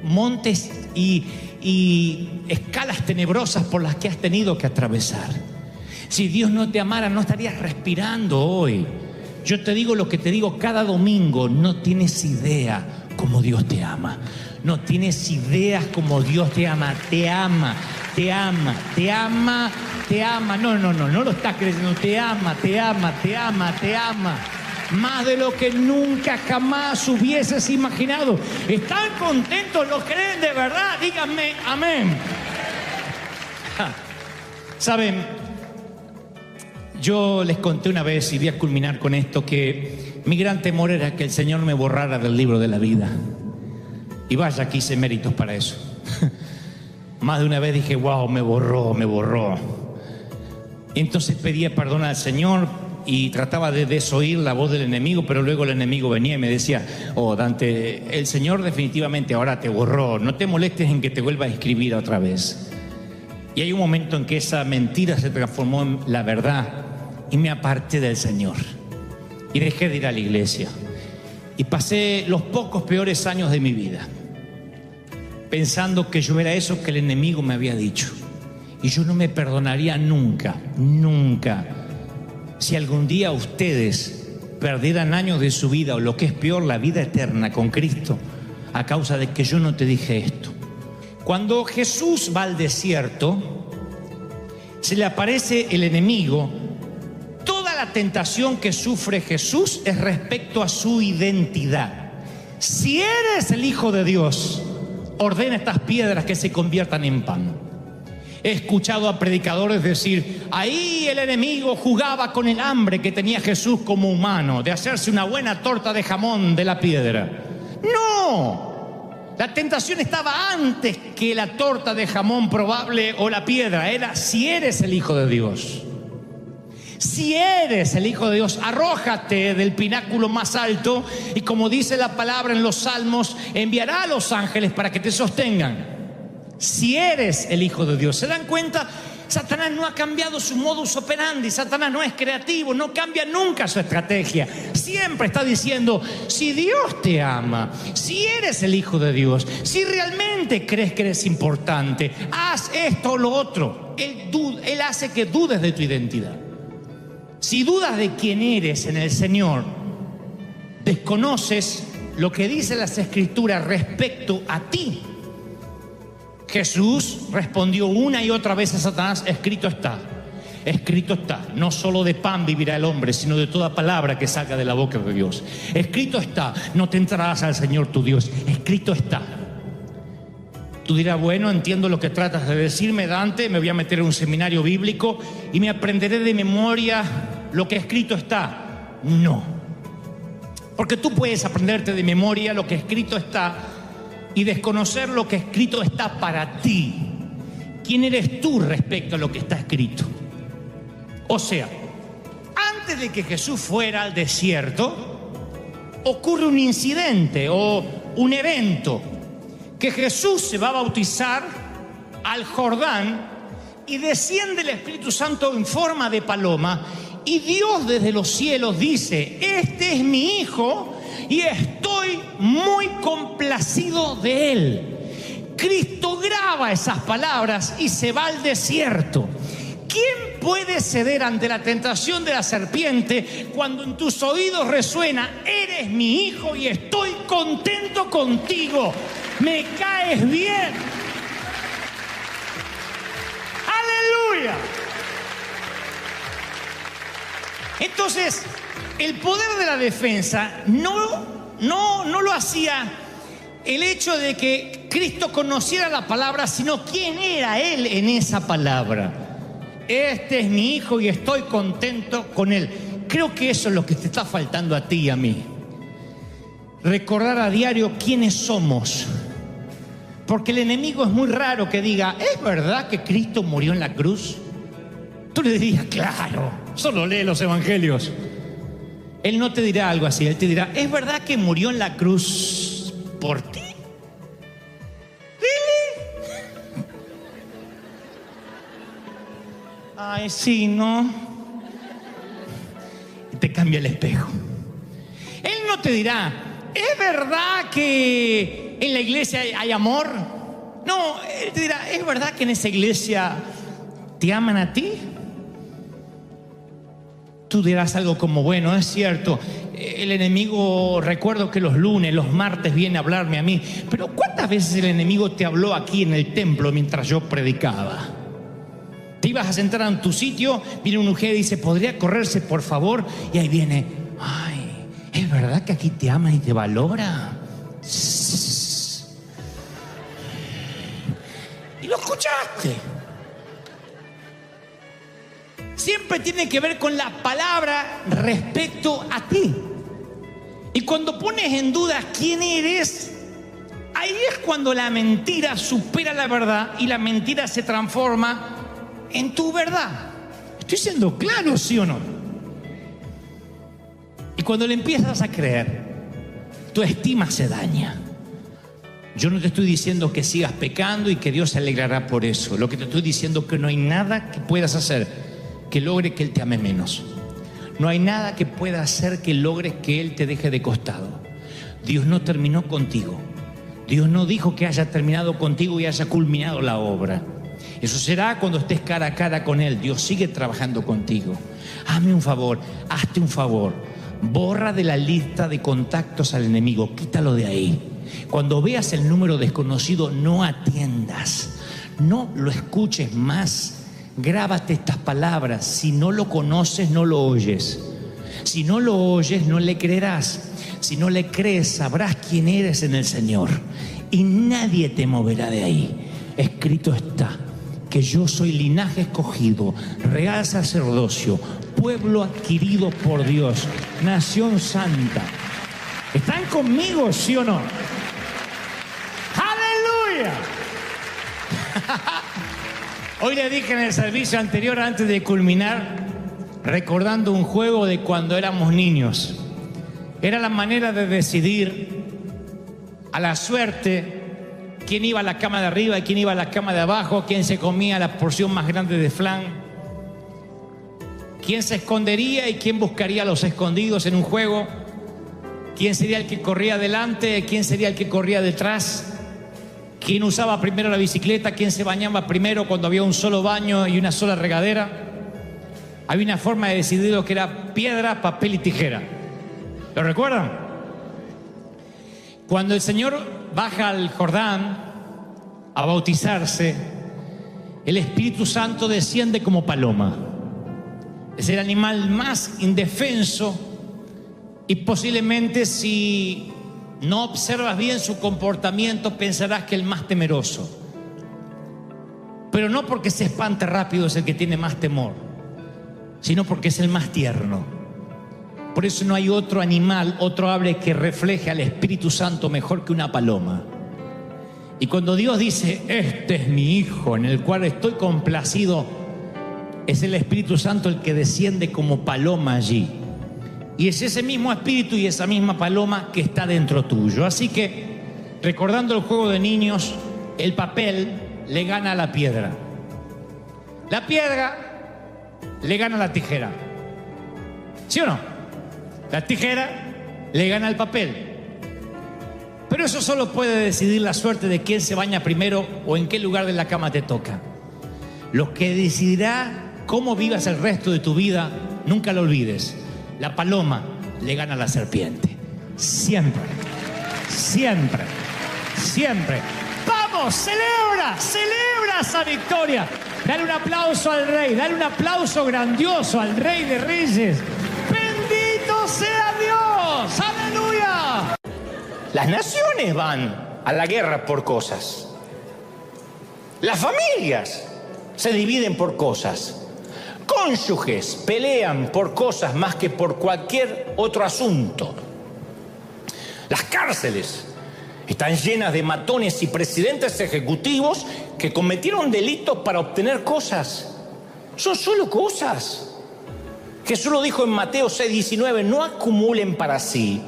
montes y escalas tenebrosas por las que has tenido que atravesar. Si Dios no te amara, no estarías respirando hoy. Yo te digo lo que te digo cada domingo, no tienes idea cómo Dios te ama. No tienes ideas cómo Dios te ama. Te ama, te ama, te ama, te ama. No lo estás creyendo. Te ama, te ama, te ama, te ama. Más de lo que nunca jamás hubieses imaginado. ¿Están contentos? ¿Lo creen de verdad? Díganme amén. ¿Saben? Yo les conté una vez, y voy a culminar con esto, que mi gran temor era que el Señor me borrara del libro de la vida. Y vaya que hice méritos para eso. Más de una vez dije, wow, me borró. Y entonces pedía perdón al Señor y trataba de desoír la voz del enemigo, pero luego el enemigo venía y me decía, oh Dante, el Señor definitivamente ahora te borró, no te molestes en que te vuelva a escribir otra vez. Y hay un momento en que esa mentira se transformó en la verdad y me aparté del Señor y dejé de ir a la iglesia y pasé los pocos peores años de mi vida pensando que yo era eso que el enemigo me había dicho, y yo no me perdonaría nunca si algún día ustedes perdieran años de su vida, o lo que es peor, la vida eterna con Cristo, a causa de que yo no te dije esto. Cuando Jesús va al desierto, se le aparece el enemigo. Toda la tentación que sufre Jesús es respecto a su identidad. Si eres el Hijo de Dios, ordena estas piedras que se conviertan en pan. He escuchado a predicadores decir, ahí el enemigo jugaba con el hambre que tenía Jesús como humano, de hacerse una buena torta de jamón de la piedra. ¡No! La tentación estaba antes que la torta de jamón probable o la piedra. Era, si eres el Hijo de Dios. Si eres el Hijo de Dios, arrójate del pináculo más alto, y como dice la palabra en los Salmos, enviará a los ángeles para que te sostengan. Si eres el Hijo de Dios. ¿Se dan cuenta? Satanás no ha cambiado su modus operandi. Satanás no es creativo, no cambia nunca su estrategia. Siempre está diciendo, si Dios te ama, si eres el Hijo de Dios, si realmente crees que eres importante, haz esto o lo otro. Él hace que dudes de tu identidad. Si dudas de quién eres en el Señor, desconoces lo que dicen las Escrituras respecto a ti. Jesús respondió una y otra vez a Satanás, escrito está, no solo de pan vivirá el hombre, sino de toda palabra que salga de la boca de Dios. Escrito está, no tentarás al Señor tu Dios, escrito está. Tú dirás, bueno, entiendo lo que tratas de decirme, Dante, me voy a meter en un seminario bíblico y me aprenderé de memoria lo que escrito está. No, porque tú puedes aprenderte de memoria lo que escrito está y desconocer lo que escrito está para ti. ¿Quién eres tú respecto a lo que está escrito? O sea, antes de que Jesús fuera al desierto, ocurre un incidente o un evento, que Jesús se va a bautizar al Jordán y desciende el Espíritu Santo en forma de paloma, y Dios desde los cielos dice, este es mi Hijo y estoy muy complacido de él. Cristo graba esas palabras y se va al desierto. ¿Quién puede ceder ante la tentación de la serpiente cuando en tus oídos resuena: eres mi hijo y estoy contento contigo, me caes bien? ¡Aleluya! Entonces, el poder de la defensa no lo hacía el hecho de que Cristo conociera la palabra, sino quién era Él en esa palabra. Este es mi hijo y estoy contento con él. Creo que eso es lo que te está faltando a ti y a mí. Recordar a diario quiénes somos. Porque el enemigo es muy raro que diga: ¿es verdad que Cristo murió en la cruz? Tú le dirías: claro, solo lee los evangelios. Él no te dirá algo así. Él te dirá: ¿es verdad que murió en la cruz por ti? Ay, sí, ¿no? Y te cambia el espejo. Él no te dirá: ¿es verdad que en la iglesia hay amor? No, él te dirá: ¿es verdad que en esa iglesia te aman a ti? Tú dirás algo como: bueno, es cierto, el enemigo, recuerdo que los lunes, los martes viene a hablarme a mí. Pero ¿cuántas veces el enemigo te habló aquí en el templo mientras yo predicaba? Te ibas a sentar en tu sitio, viene una mujer y dice: ¿podría correrse, por favor? Y ahí viene: ay, ¿es verdad que aquí te ama y te valora? Y lo escuchaste. Siempre tiene que ver con la palabra respecto a ti. Y cuando pones en duda quién eres, ahí es cuando la mentira supera la verdad y la mentira se transforma en tu verdad. ¿Estoy siendo claro, sí o no? Y cuando le empiezas a creer, tu estima se daña. Yo no te estoy diciendo que sigas pecando y que Dios se alegrará por eso. Lo que te estoy diciendo es que no hay nada que puedas hacer que logre que Él te ame menos. No hay nada que pueda hacer que logre que Él te deje de costado. Dios no terminó contigo. Dios no dijo que haya terminado contigo y haya culminado la obra. Eso será cuando estés cara a cara con Él. Dios sigue trabajando contigo. Hazme un favor, hazte un favor. Borra de la lista de contactos al enemigo, quítalo de ahí. Cuando veas el número desconocido, no atiendas, no lo escuches más. Grábate estas palabras: si no lo conoces, no lo oyes. Si no lo oyes, no le creerás. Si no le crees, sabrás quién eres en el Señor, y nadie te moverá de ahí. Escrito está que yo soy linaje escogido, real sacerdocio, pueblo adquirido por Dios, nación santa. ¿Están conmigo, sí o no? ¡Aleluya! Hoy le dije en el servicio anterior, antes de culminar, recordando un juego de cuando éramos niños. Era la manera de decidir a la suerte quién iba a la cama de arriba y quién iba a la cama de abajo, quién se comía la porción más grande de flan, quién se escondería y quién buscaría a los escondidos en un juego, quién sería el que corría adelante, quién sería el que corría detrás, quién usaba primero la bicicleta, quién se bañaba primero cuando había un solo baño y una sola regadera. Había una forma de decidir lo que era piedra, papel y tijera. ¿Lo recuerdan? Cuando el Señor baja al Jordán a bautizarse, el Espíritu Santo desciende como paloma. Es el animal más indefenso y posiblemente, si no observas bien su comportamiento, pensarás que el más temeroso. Pero no porque se espante rápido es el que tiene más temor, sino porque es el más tierno. Por eso no hay otro animal, otro ave que refleje al Espíritu Santo mejor que una paloma. Y cuando Dios dice: este es mi Hijo en el cual estoy complacido, es el Espíritu Santo el que desciende como paloma allí. Y es ese mismo Espíritu y esa misma paloma que está dentro tuyo. Así que, recordando el juego de niños, el papel le gana a la piedra. La piedra le gana a la tijera. ¿Sí o no? La tijera le gana al papel. Pero Pero eso solo puede decidir la suerte de quién se baña primero o en qué lugar de la cama te toca. Lo que decidirá cómo vivas el resto de tu vida, nunca lo olvides. La paloma le gana a la serpiente. Siempre, siempre, siempre. ¡Vamos! ¡Celebra! ¡Celebra esa victoria! Dale un aplauso al Rey, dale un aplauso grandioso al Rey de Reyes. ¡Bendito sea Dios! ¡Aleluya! Las naciones van a la guerra por cosas. Las familias se dividen por cosas. Cónyuges pelean por cosas más que por cualquier otro asunto. Las cárceles están llenas de matones y presidentes ejecutivos que cometieron delitos para obtener cosas. Son solo cosas. Jesús lo dijo en Mateo 6:19, no acumulen para sí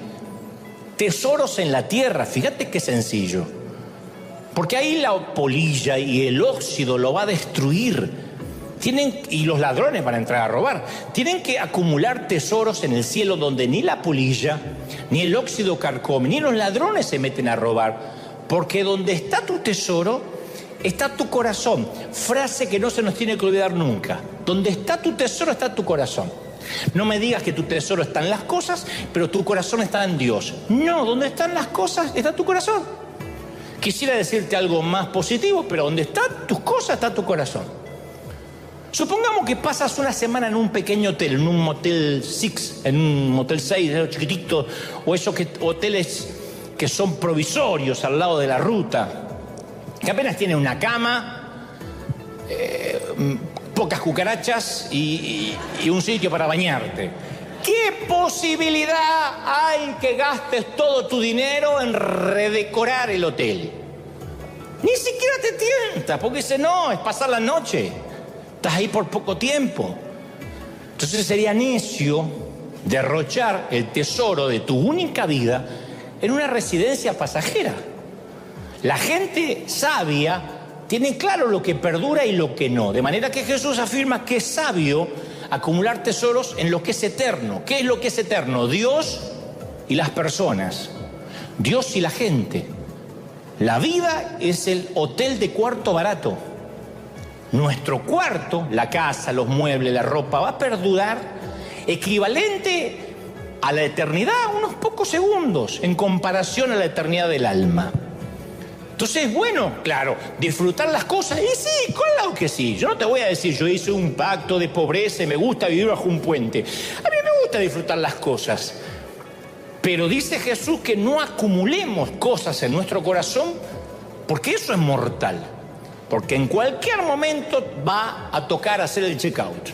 tesoros en la tierra. Fíjate qué sencillo. Porque ahí la polilla y el óxido lo va a destruir. Y los ladrones van a entrar a robar. Tienen que acumular tesoros en el cielo donde ni la polilla, ni el óxido carcome, ni los ladrones se meten a robar. Porque donde está tu tesoro, está tu corazón. Frase que no se nos tiene que olvidar nunca. Donde está tu tesoro, está tu corazón. No me digas que tu tesoro está en las cosas, pero tu corazón está en Dios. No, donde están las cosas, está tu corazón. Quisiera decirte algo más positivo, pero donde están tus cosas, está tu corazón. Supongamos que pasas una semana en un pequeño hotel, en un motel 6, en un motel 6, chiquitito, o esos hoteles que son provisorios al lado de la ruta, que apenas tienen una cama, pocas cucarachas y un sitio para bañarte. ¿Qué posibilidad hay que gastes todo tu dinero en redecorar el hotel? Ni siquiera te tienta, porque dice, no, es pasar la noche. Estás ahí por poco tiempo. Entonces sería necio derrochar el tesoro de tu única vida en una residencia pasajera. La gente sabia tiene claro lo que perdura y lo que no. De manera que Jesús afirma que es sabio acumular tesoros en lo que es eterno. ¿Qué es lo que es eterno? Dios y las personas. Dios y la gente. La vida es el hotel de cuarto barato. Nuestro cuarto, la casa, los muebles, la ropa, va a perdurar equivalente a la eternidad, unos pocos segundos, en comparación a la eternidad del alma. Entonces, bueno, claro, disfrutar las cosas, y sí, claro que sí. Yo no te voy a decir, yo hice un pacto de pobreza y me gusta vivir bajo un puente. A mí me gusta disfrutar las cosas. Pero dice Jesús que no acumulemos cosas en nuestro corazón, porque eso es mortal. Porque en cualquier momento va a tocar hacer el checkout.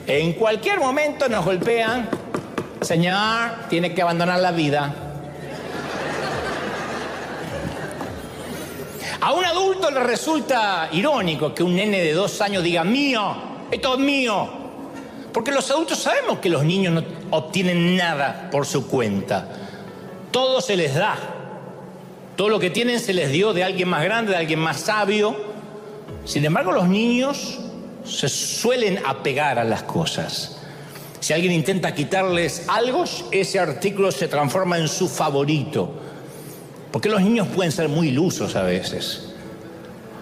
En cualquier momento nos golpean, señor, tiene que abandonar la vida. A un adulto le resulta irónico que un nene de 2 años diga, mío, esto es mío. Porque los adultos sabemos que los niños no obtienen nada por su cuenta. Todo se les da. Todo lo que tienen se les dio de alguien más grande, de alguien más sabio. Sin embargo, los niños se suelen apegar a las cosas. Si alguien intenta quitarles algo, ese artículo se transforma en su favorito. Porque los niños pueden ser muy ilusos a veces.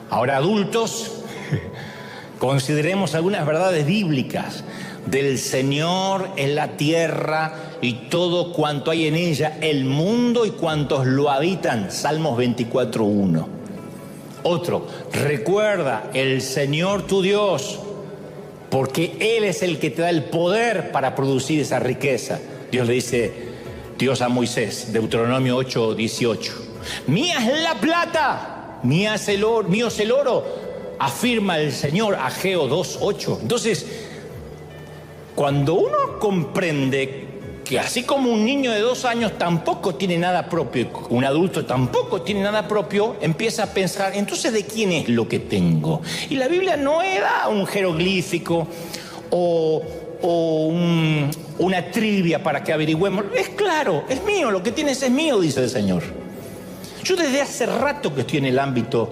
Ahora, adultos, consideremos algunas verdades bíblicas. Del Señor es la tierra y todo cuanto hay en ella, el mundo y cuantos lo habitan. Salmos 24:1. Otro, recuerda, el Señor tu Dios, porque Él es el que te da el poder para producir esa riqueza. Dios le dice, Dios a Moisés, Deuteronomio 8:18. Mía es la plata, mío es el oro, afirma el Señor, Ageo 2:8. Entonces, cuando uno comprende que así como un niño de 2 años tampoco tiene nada propio, un adulto tampoco tiene nada propio, empieza a pensar, entonces, ¿de quién es lo que tengo? Y la Biblia no era un jeroglífico o una trivia para que averigüemos. Es claro, es mío, lo que tienes es mío, dice el Señor. Yo desde hace rato que estoy en el ámbito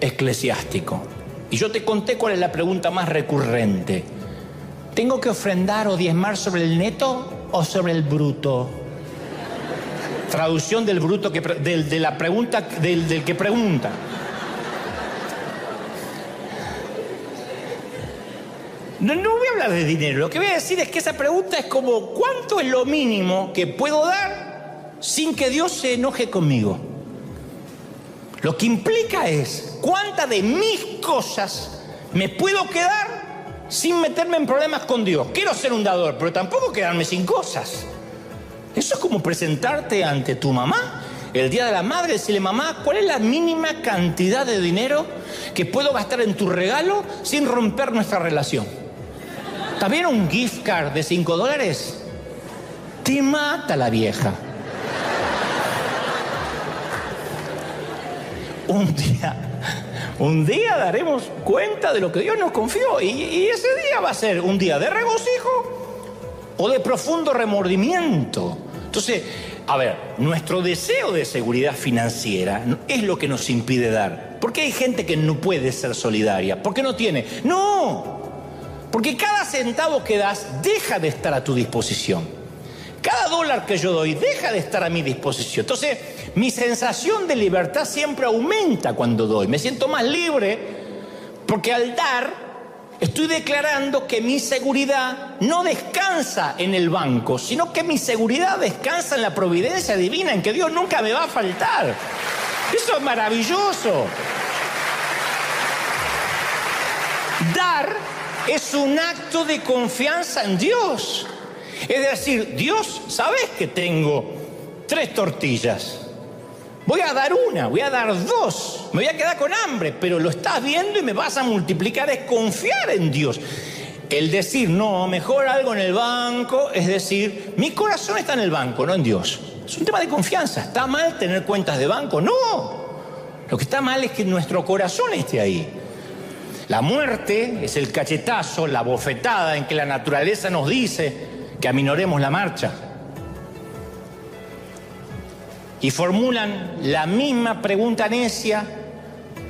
eclesiástico y yo te conté cuál es la pregunta más recurrente. ¿Tengo que ofrendar o diezmar sobre el neto o sobre el bruto? Traducción del bruto de la pregunta del que pregunta. No voy a hablar de dinero. Lo que voy a decir es que esa pregunta es como: ¿cuánto es lo mínimo que puedo dar sin que Dios se enoje conmigo? Lo que implica es: ¿cuántas de mis cosas me puedo quedar sin meterme en problemas con Dios? Quiero ser un dador, pero tampoco quedarme sin cosas. Eso es como presentarte ante tu mamá el día de la madre, decirle: mamá, ¿cuál es la mínima cantidad de dinero que puedo gastar en tu regalo sin romper nuestra relación? ¿Está bien un gift card de $5? Te mata la vieja. Un día daremos cuenta de lo que Dios nos confió, y ese día va a ser un día de regocijo o de profundo remordimiento. Entonces, a ver, nuestro deseo de seguridad financiera es lo que nos impide dar. ¿Por qué hay gente que no puede ser solidaria? ¿Por qué no tiene? No, porque cada centavo que das deja de estar a tu disposición. Cada dólar que yo doy deja de estar a mi disposición. Entonces, mi sensación de libertad siempre aumenta cuando doy. Me siento más libre porque al dar estoy declarando que mi seguridad no descansa en el banco, sino que mi seguridad descansa en la providencia divina, en que Dios nunca me va a faltar. Eso es maravilloso. Dar es un acto de confianza en Dios. Es decir, Dios, ¿sabes que tengo 3 tortillas? Voy a dar una, voy a dar 2, me voy a quedar con hambre, pero lo estás viendo y me vas a multiplicar. Es confiar en Dios. El decir, no, mejor algo en el banco, es decir, mi corazón está en el banco, no en Dios. Es un tema de confianza. ¿Está mal tener cuentas de banco? No. Lo que está mal es que nuestro corazón esté ahí. La muerte es el cachetazo, la bofetada en que la naturaleza nos dice que aminoremos la marcha. Y formulan la misma pregunta necia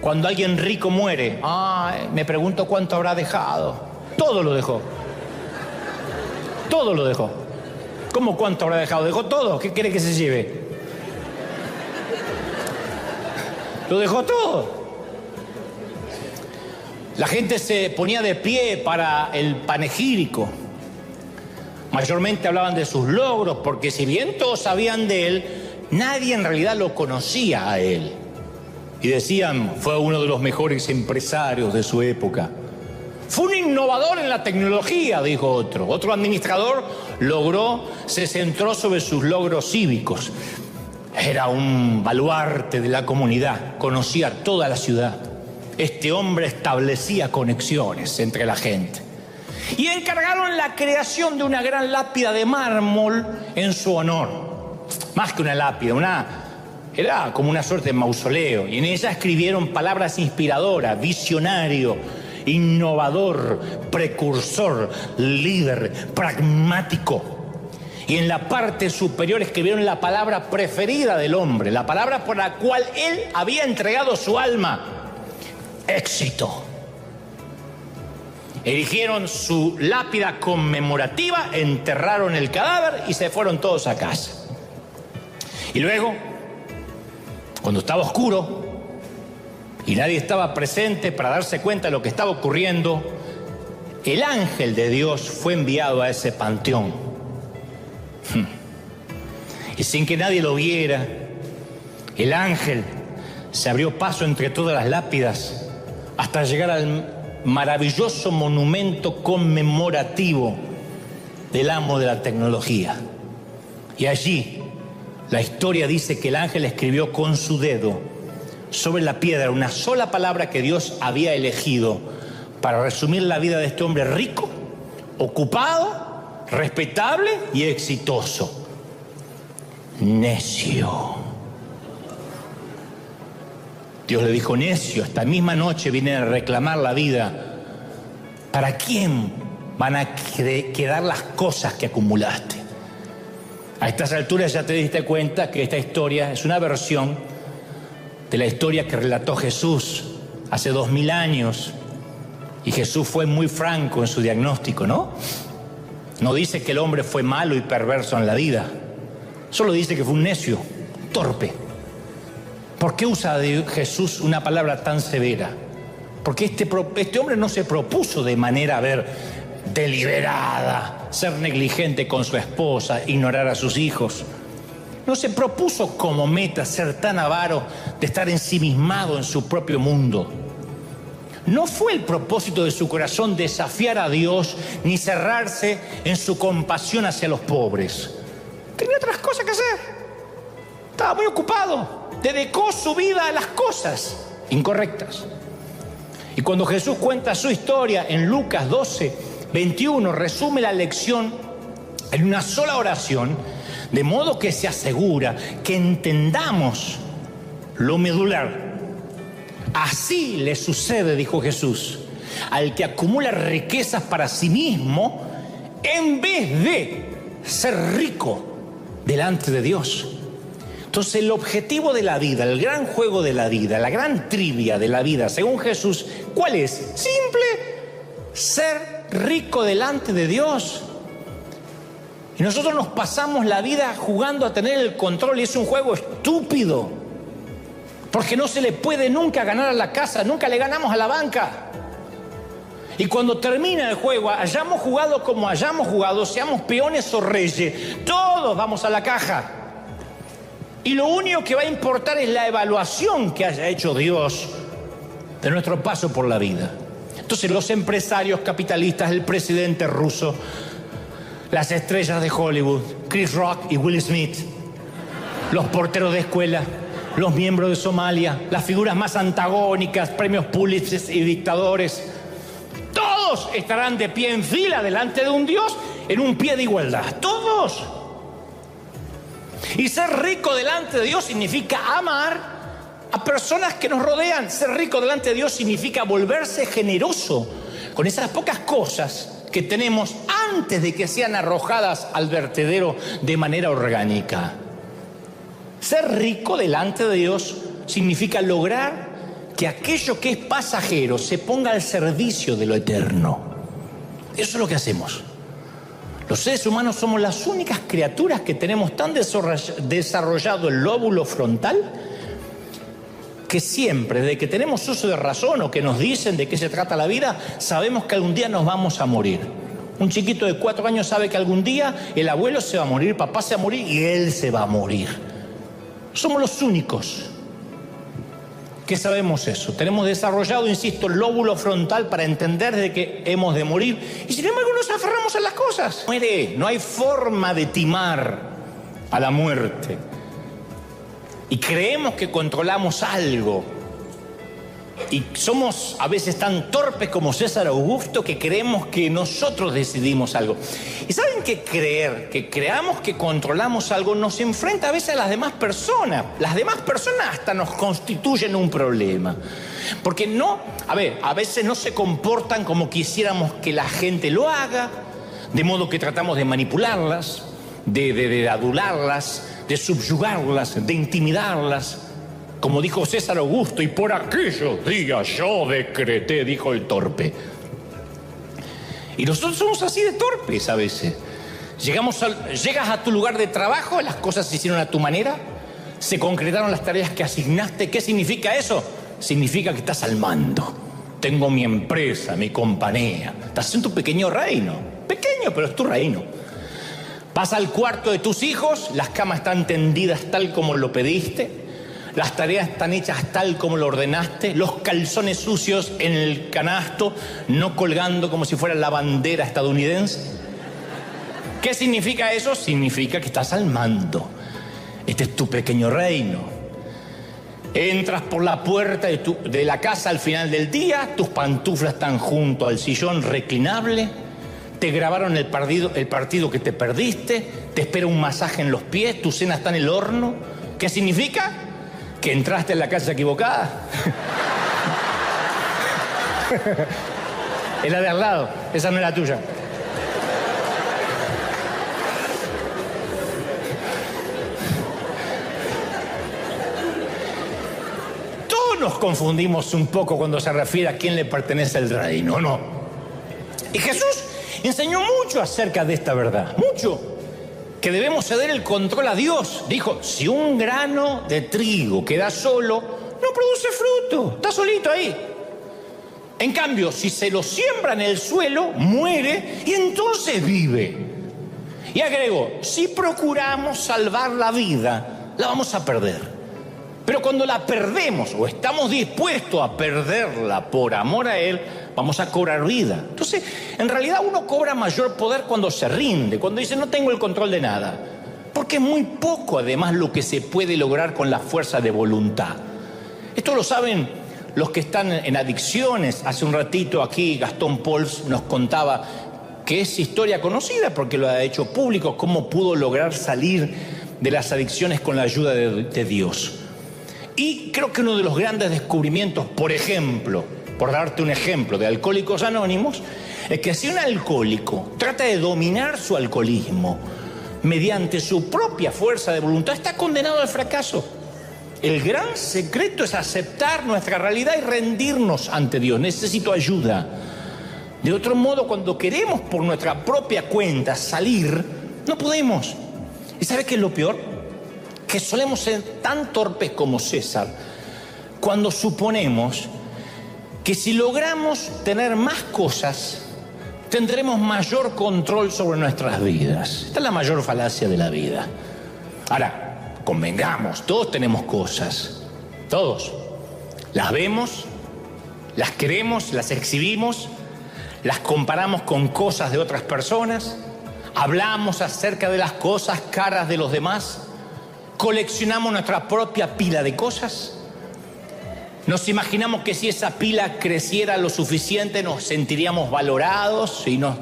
cuando alguien rico muere. Me pregunto cuánto habrá dejado. Todo lo dejó. Todo lo dejó. ¿Cómo cuánto habrá dejado? ¿Dejó todo? ¿Qué quiere que se lleve? Lo dejó todo. La gente se ponía de pie para el panegírico. Mayormente hablaban de sus logros, porque si bien todos sabían de él, nadie en realidad lo conocía a él. Y decían, fue uno de los mejores empresarios de su época. Fue un innovador en la tecnología, dijo otro. Otro administrador se centró sobre sus logros cívicos. Era un baluarte de la comunidad, conocía toda la ciudad. Este hombre establecía conexiones entre la gente. Y encargaron la creación de una gran lápida de mármol en su honor. Más que una lápida, era como una suerte de mausoleo. Y en ella escribieron palabras inspiradoras: visionario, innovador, precursor, líder, pragmático. Y en la parte superior escribieron la palabra preferida del hombre, la palabra por la cual él había entregado su alma: éxito. Erigieron su lápida conmemorativa, enterraron el cadáver y se fueron todos a casa. Y luego, cuando estaba oscuro y nadie estaba presente para darse cuenta de lo que estaba ocurriendo, el ángel de Dios fue enviado a ese panteón. Y sin que nadie lo viera, el ángel se abrió paso entre todas las lápidas hasta llegar al maravilloso monumento conmemorativo del amo de la tecnología. Y allí la historia dice que el ángel escribió con su dedo sobre la piedra una sola palabra que Dios había elegido para resumir la vida de este hombre rico, ocupado, respetable y exitoso: necio. Dios le dijo: necio, esta misma noche vienen a reclamar la vida. ¿Para quién van a quedar las cosas que acumulaste? A estas alturas ya te diste cuenta que esta historia es una versión de la historia que relató Jesús hace 2000 años. Y Jesús fue muy franco en su diagnóstico, ¿no? No dice que el hombre fue malo y perverso en la vida. Solo dice que fue un necio, torpe. ¿Por qué usa Jesús una palabra tan severa? Porque este hombre no se propuso de manera, deliberada, ser negligente con su esposa, ignorar a sus hijos. No se propuso como meta ser tan avaro, de estar ensimismado en su propio mundo. No fue el propósito de su corazón desafiar a Dios ni cerrarse en su compasión hacia los pobres. Tenía otras cosas que hacer. Estaba muy ocupado. Dedicó su vida a las cosas incorrectas. Y cuando Jesús cuenta su historia en Lucas 12:21, resume la lección en una sola oración, de modo que se asegura que entendamos lo medular. Así le sucede, dijo Jesús, al que acumula riquezas para sí mismo en vez de ser rico delante de Dios. Entonces el objetivo de la vida, el gran juego de la vida, la gran trivia de la vida, según Jesús, ¿cuál es? Simple, ser rico delante de Dios. Y nosotros nos pasamos la vida jugando a tener el control y es un juego estúpido. Porque no se le puede nunca ganar a la casa, nunca le ganamos a la banca. Y cuando termina el juego, hayamos jugado como hayamos jugado, seamos peones o reyes, todos vamos a la caja. Y lo único que va a importar es la evaluación que haya hecho Dios de nuestro paso por la vida. Entonces los empresarios capitalistas, el presidente ruso, las estrellas de Hollywood, Chris Rock y Will Smith, los porteros de escuela, los miembros de Somalia, las figuras más antagónicas, premios Pulitzer y dictadores, todos estarán de pie en fila delante de un Dios en un pie de igualdad. ¡Todos! Y ser rico delante de Dios significa amar a personas que nos rodean. Ser rico delante de Dios significa volverse generoso con esas pocas cosas que tenemos antes de que sean arrojadas al vertedero de manera orgánica. Ser rico delante de Dios significa lograr que aquello que es pasajero se ponga al servicio de lo eterno. Eso es lo que hacemos. Los seres humanos somos las únicas criaturas que tenemos tan desarrollado el lóbulo frontal que siempre, desde que tenemos uso de razón o que nos dicen de qué se trata la vida, sabemos que algún día nos vamos a morir. Un chiquito de 4 años sabe que algún día el abuelo se va a morir, papá se va a morir y él se va a morir. Somos los únicos que sabemos eso. Tenemos desarrollado, insisto, el lóbulo frontal para entender de que hemos de morir. Y sin embargo nos aferramos a las cosas. Muere, no hay forma de timar a la muerte. Y creemos que controlamos algo. Y somos a veces tan torpes como César Augusto que creemos que nosotros decidimos algo. Y saben que creamos que controlamos algo nos enfrenta a veces a las demás personas. Las demás personas hasta nos constituyen un problema. Porque a veces no se comportan como quisiéramos que la gente lo haga, de modo que tratamos de manipularlas, de adularlas, de subyugarlas, de intimidarlas. Como dijo César Augusto, y por aquellos días yo decreté, dijo el torpe. Y nosotros somos así de torpes a veces. Llegas a tu lugar de trabajo, las cosas se hicieron a tu manera, se concretaron las tareas que asignaste. ¿Qué significa eso? Significa que estás al mando. Tengo mi empresa, mi compañía. Estás en tu pequeño reino. Pequeño, pero es tu reino. Vas al cuarto de tus hijos, las camas están tendidas tal como lo pediste. Las tareas están hechas tal como lo ordenaste, los calzones sucios en el canasto, no colgando como si fuera la bandera estadounidense. ¿Qué significa eso? Significa que estás al mando. Este es tu pequeño reino. Entras por la puerta de la casa al final del día, tus pantuflas están junto al sillón reclinable, te grabaron el partido que te perdiste, te espera un masaje en los pies, tu cena está en el horno. ¿Qué significa? Que entraste en la casa equivocada. Es la de al lado, esa no es la tuya. Todos nos confundimos un poco cuando se refiere a quién le pertenece el reino, ¿no? Y Jesús enseñó mucho acerca de esta verdad, mucho. que debemos ceder el control a Dios. Dijo, si un grano de trigo queda solo, no produce fruto, está solito ahí. En cambio, si se lo siembra en el suelo, muere y entonces vive. Y agregó, si procuramos salvar la vida, la vamos a perder. Pero cuando la perdemos o estamos dispuestos a perderla por amor a Él, vamos a cobrar vida. Entonces, en realidad uno cobra mayor poder cuando se rinde, cuando dice no tengo el control de nada. Porque es muy poco, además, lo que se puede lograr con la fuerza de voluntad. Esto lo saben los que están en adicciones. Hace un ratito aquí Gastón Pols nos contaba que es historia conocida porque lo ha hecho público, cómo pudo lograr salir de las adicciones con la ayuda de Dios. Y creo que uno de los grandes descubrimientos, por ejemplo, por darte un ejemplo de Alcohólicos Anónimos, es que si un alcohólico trata de dominar su alcoholismo mediante su propia fuerza de voluntad, está condenado al fracaso. El gran secreto es aceptar nuestra realidad y rendirnos ante Dios. Necesito ayuda. De otro modo, cuando queremos por nuestra propia cuenta salir, no podemos. ¿Y sabes qué es lo peor? Que solemos ser tan torpes como César cuando suponemos que si logramos tener más cosas, tendremos mayor control sobre nuestras vidas. Esta es la mayor falacia de la vida. Ahora, convengamos, todos tenemos cosas, todos. Las vemos, las queremos, las exhibimos, las comparamos con cosas de otras personas, hablamos acerca de las cosas caras de los demás, coleccionamos nuestra propia pila de cosas. Nos imaginamos que si esa pila creciera lo suficiente nos sentiríamos valorados y nos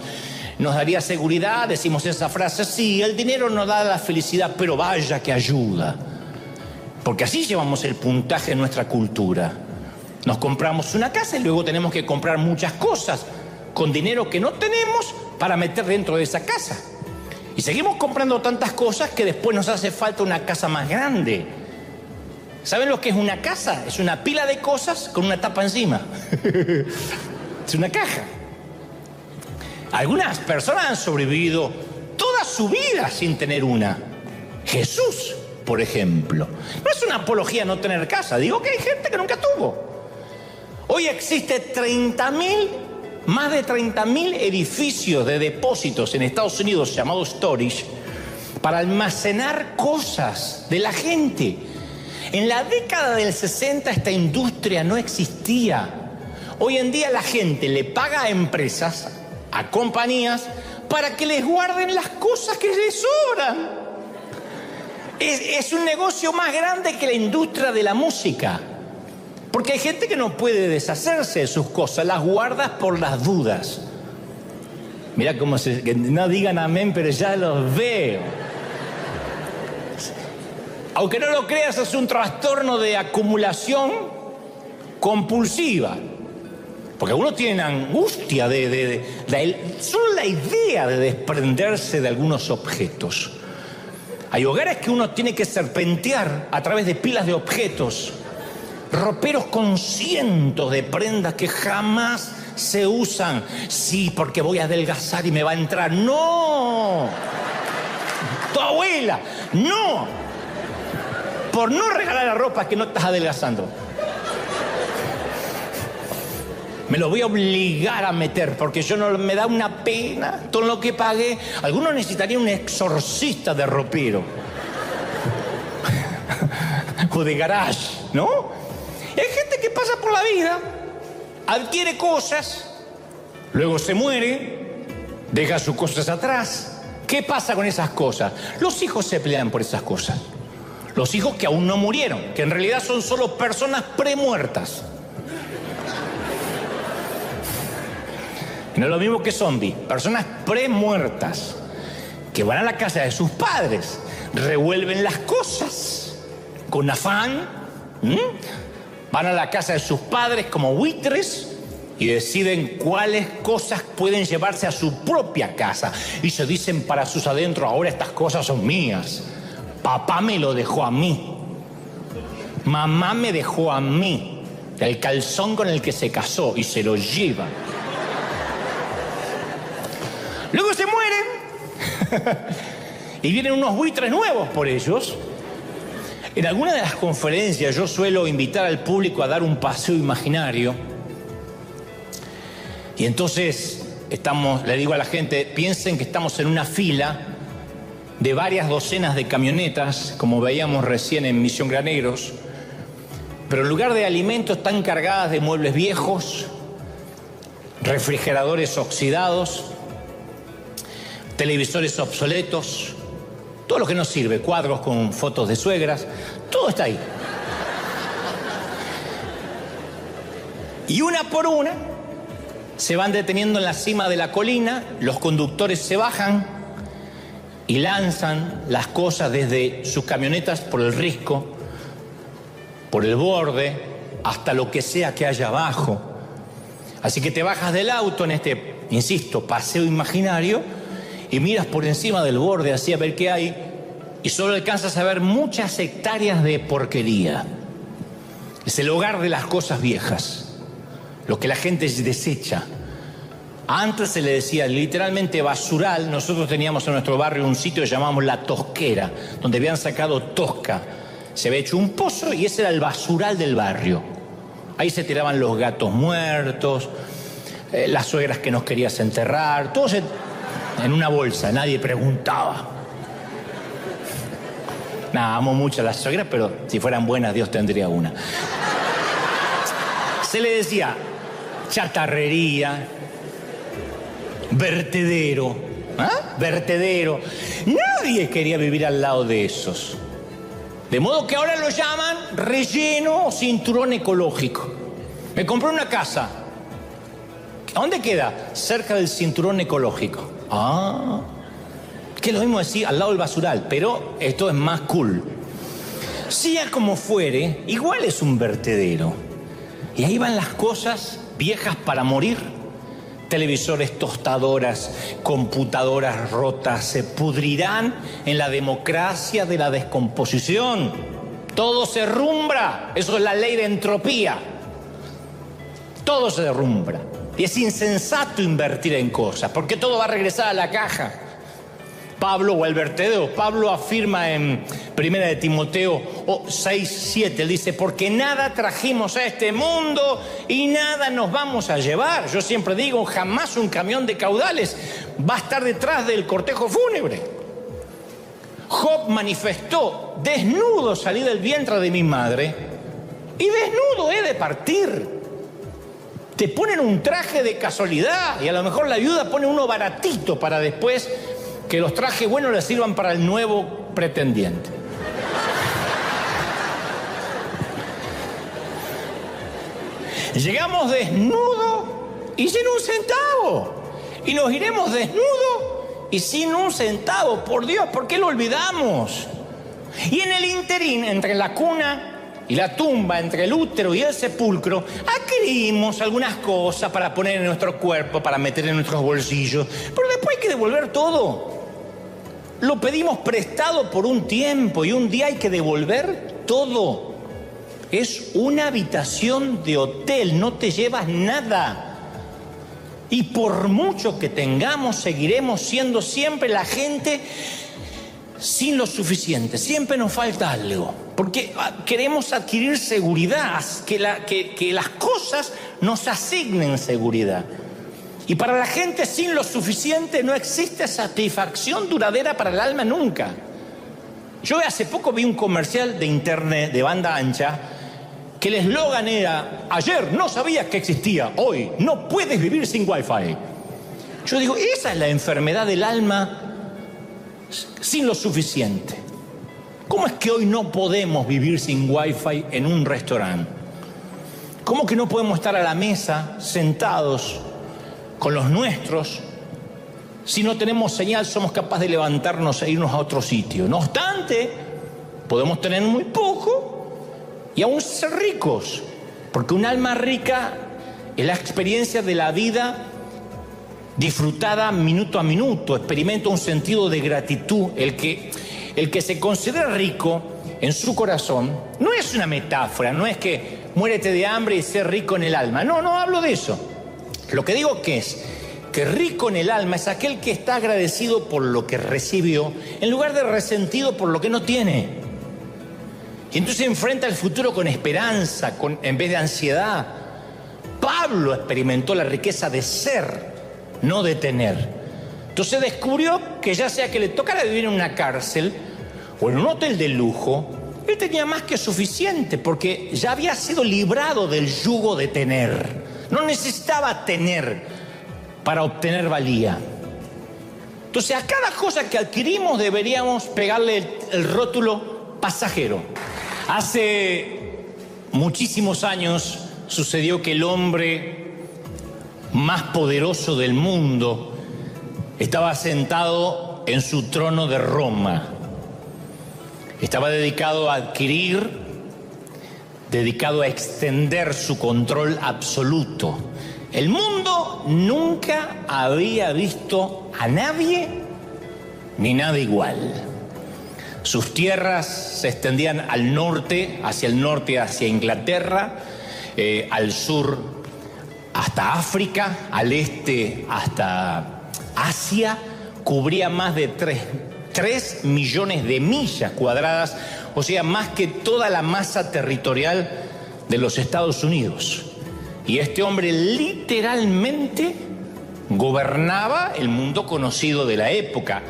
daría seguridad. Decimos esa frase, sí, el dinero no da la felicidad, pero vaya que ayuda. Porque así llevamos el puntaje de nuestra cultura. Nos compramos una casa y luego tenemos que comprar muchas cosas con dinero que no tenemos para meter dentro de esa casa. Y seguimos comprando tantas cosas que después nos hace falta una casa más grande. ¿Saben lo que es una casa? Es una pila de cosas con una tapa encima. Es una caja. Algunas personas han sobrevivido toda su vida sin tener una. Jesús, por ejemplo. No es una apología no tener casa. Digo que hay gente que nunca tuvo. Hoy existe más de 30.000 edificios de depósitos en Estados Unidos llamados storage para almacenar cosas de la gente. En la década del 60 esta industria no existía. Hoy en día la gente le paga a empresas, a compañías, para que les guarden las cosas que les sobran. Es un negocio más grande que la industria de la música. Porque hay gente que no puede deshacerse de sus cosas, las guardas por las dudas. Mira cómo que no digan amén, pero ya los veo. Aunque no lo creas, es un trastorno de acumulación compulsiva. Porque uno tiene angustia solo la idea de desprenderse de algunos objetos. Hay hogares que uno tiene que serpentear a través de pilas de objetos. Roperos con cientos de prendas que jamás se usan. Sí, porque voy a adelgazar y me va a entrar. ¡No! Tu abuela, no. Por no regalar la ropa que no estás adelgazando. Me lo voy a obligar a meter porque yo no me da una pena todo lo que pagué. Algunos necesitarían un exorcista de ropero. O de garage, ¿no? Hay gente que pasa por la vida, adquiere cosas, luego se muere, deja sus cosas atrás. ¿Qué pasa con esas cosas? Los hijos se pelean por esas cosas. Los hijos que aún no murieron, que en realidad son solo personas premuertas. No es lo mismo que zombies, personas premuertas, que van a la casa de sus padres, revuelven las cosas con afán, van a la casa de sus padres como buitres y deciden cuáles cosas pueden llevarse a su propia casa. Y se dicen para sus adentros, ahora estas cosas son mías. Papá me lo dejó a mí. Mamá me dejó a mí. El calzón con el que se casó y se lo lleva. Luego se mueren. y vienen unos buitres nuevos por ellos. En alguna de las conferencias yo suelo invitar al público a dar un paseo imaginario. Y entonces le digo a la gente, piensen que estamos en una fila de varias docenas de camionetas, como veíamos recién en Misión Graneros, pero en lugar de alimentos están cargadas de muebles viejos, refrigeradores oxidados, televisores obsoletos, todo lo que nos sirve, cuadros con fotos de suegras, todo está ahí. Y una por una se van deteniendo en la cima de la colina, los conductores se bajan y lanzan las cosas desde sus camionetas por el risco, por el borde, hasta lo que sea que haya abajo. Así que te bajas del auto en este, insisto, paseo imaginario y miras por encima del borde así a ver qué hay y solo alcanzas a ver muchas hectáreas de porquería. Es el hogar de las cosas viejas, lo que la gente desecha. Antes se le decía literalmente basural. Nosotros teníamos en nuestro barrio un sitio que llamábamos La Tosquera, donde habían sacado tosca. Se había hecho un pozo y ese era el basural del barrio. Ahí se tiraban los gatos muertos, las suegras que nos querías enterrar, todo en una bolsa, nadie preguntaba. Nada, amo mucho a las suegras, pero si fueran buenas, Dios tendría una. Se le decía chatarrería, vertedero. ¿Ah? Vertedero. Nadie quería vivir al lado de esos. De modo que ahora lo llaman relleno o cinturón ecológico. Me compré una casa. ¿A dónde queda? Cerca del cinturón ecológico. Ah, que es lo mismo decir al lado del basural, pero esto es más cool. Sea como fuere, igual es un vertedero. Y ahí van las cosas viejas para morir. Televisores, tostadoras, computadoras rotas se pudrirán en la democracia de la descomposición. Todo se derrumbra. Eso es la ley de entropía. Todo se derrumbra. Y es insensato invertir en cosas, porque todo va a regresar a la caja. Pablo, o el vertedero, Pablo afirma en 1 de Timoteo 6:7, él dice, porque nada trajimos a este mundo y nada nos vamos a llevar. Yo siempre digo, jamás un camión de caudales va a estar detrás del cortejo fúnebre. Job manifestó, desnudo salí del vientre de mi madre y desnudo he de partir. Te ponen un traje de casualidad y a lo mejor la viuda pone uno baratito para después que los trajes buenos le sirvan para el nuevo pretendiente. Llegamos desnudos y sin un centavo. Y nos iremos desnudos y sin un centavo. Por Dios, ¿por qué lo olvidamos? Y en el interín, entre la cuna y la tumba, entre el útero y el sepulcro, adquirimos algunas cosas para poner en nuestro cuerpo, para meter en nuestros bolsillos. Pero después hay que devolver todo. Lo pedimos prestado por un tiempo y un día hay que devolver todo. Es una habitación de hotel, no te llevas nada. Y por mucho que tengamos, seguiremos siendo siempre la gente sin lo suficiente. Siempre nos falta algo. Porque queremos adquirir seguridad, que las cosas nos asignen seguridad. Y para la gente sin lo suficiente no existe satisfacción duradera para el alma nunca. Yo hace poco vi un comercial de internet de banda ancha que el eslogan era: ayer no sabías que existía, hoy no puedes vivir sin Wi-Fi. Yo digo, esa es la enfermedad del alma sin lo suficiente. ¿Cómo es que hoy no podemos vivir sin Wi-Fi en un restaurante? ¿Cómo que no podemos estar a la mesa sentados con los nuestros? Si no tenemos señal, somos capaces de levantarnos e irnos a otro sitio. No obstante, podemos tener muy poco y aún ser ricos, porque un alma rica es la experiencia de la vida disfrutada minuto a minuto, experimenta un sentido de gratitud. El que se considera rico en su corazón no es una metáfora, no es que muérete de hambre y sé rico en el alma. No hablo de eso. Lo que digo que es porque rico en el alma es aquel que está agradecido por lo que recibió, en lugar de resentido por lo que no tiene. Y entonces enfrenta el futuro con esperanza, en vez de ansiedad. Pablo experimentó la riqueza de ser, no de tener. Entonces descubrió que ya sea que le tocara vivir en una cárcel o en un hotel de lujo, él tenía más que suficiente, porque ya había sido librado del yugo de tener. No necesitaba tener para obtener valía. Entonces a cada cosa que adquirimos deberíamos pegarle el rótulo pasajero. Hace muchísimos años sucedió que el hombre más poderoso del mundo estaba sentado en su trono de Roma. Estaba dedicado a adquirir, dedicado a extender su control absoluto. El mundo nunca había visto a nadie ni nada igual. Sus tierras se extendían al norte, hacia Inglaterra, al sur hasta África, al este hasta Asia, cubría más de 3 millones de millas cuadradas, o sea, más que toda la masa territorial de los Estados Unidos. Y este hombre literalmente gobernaba el mundo conocido de la época.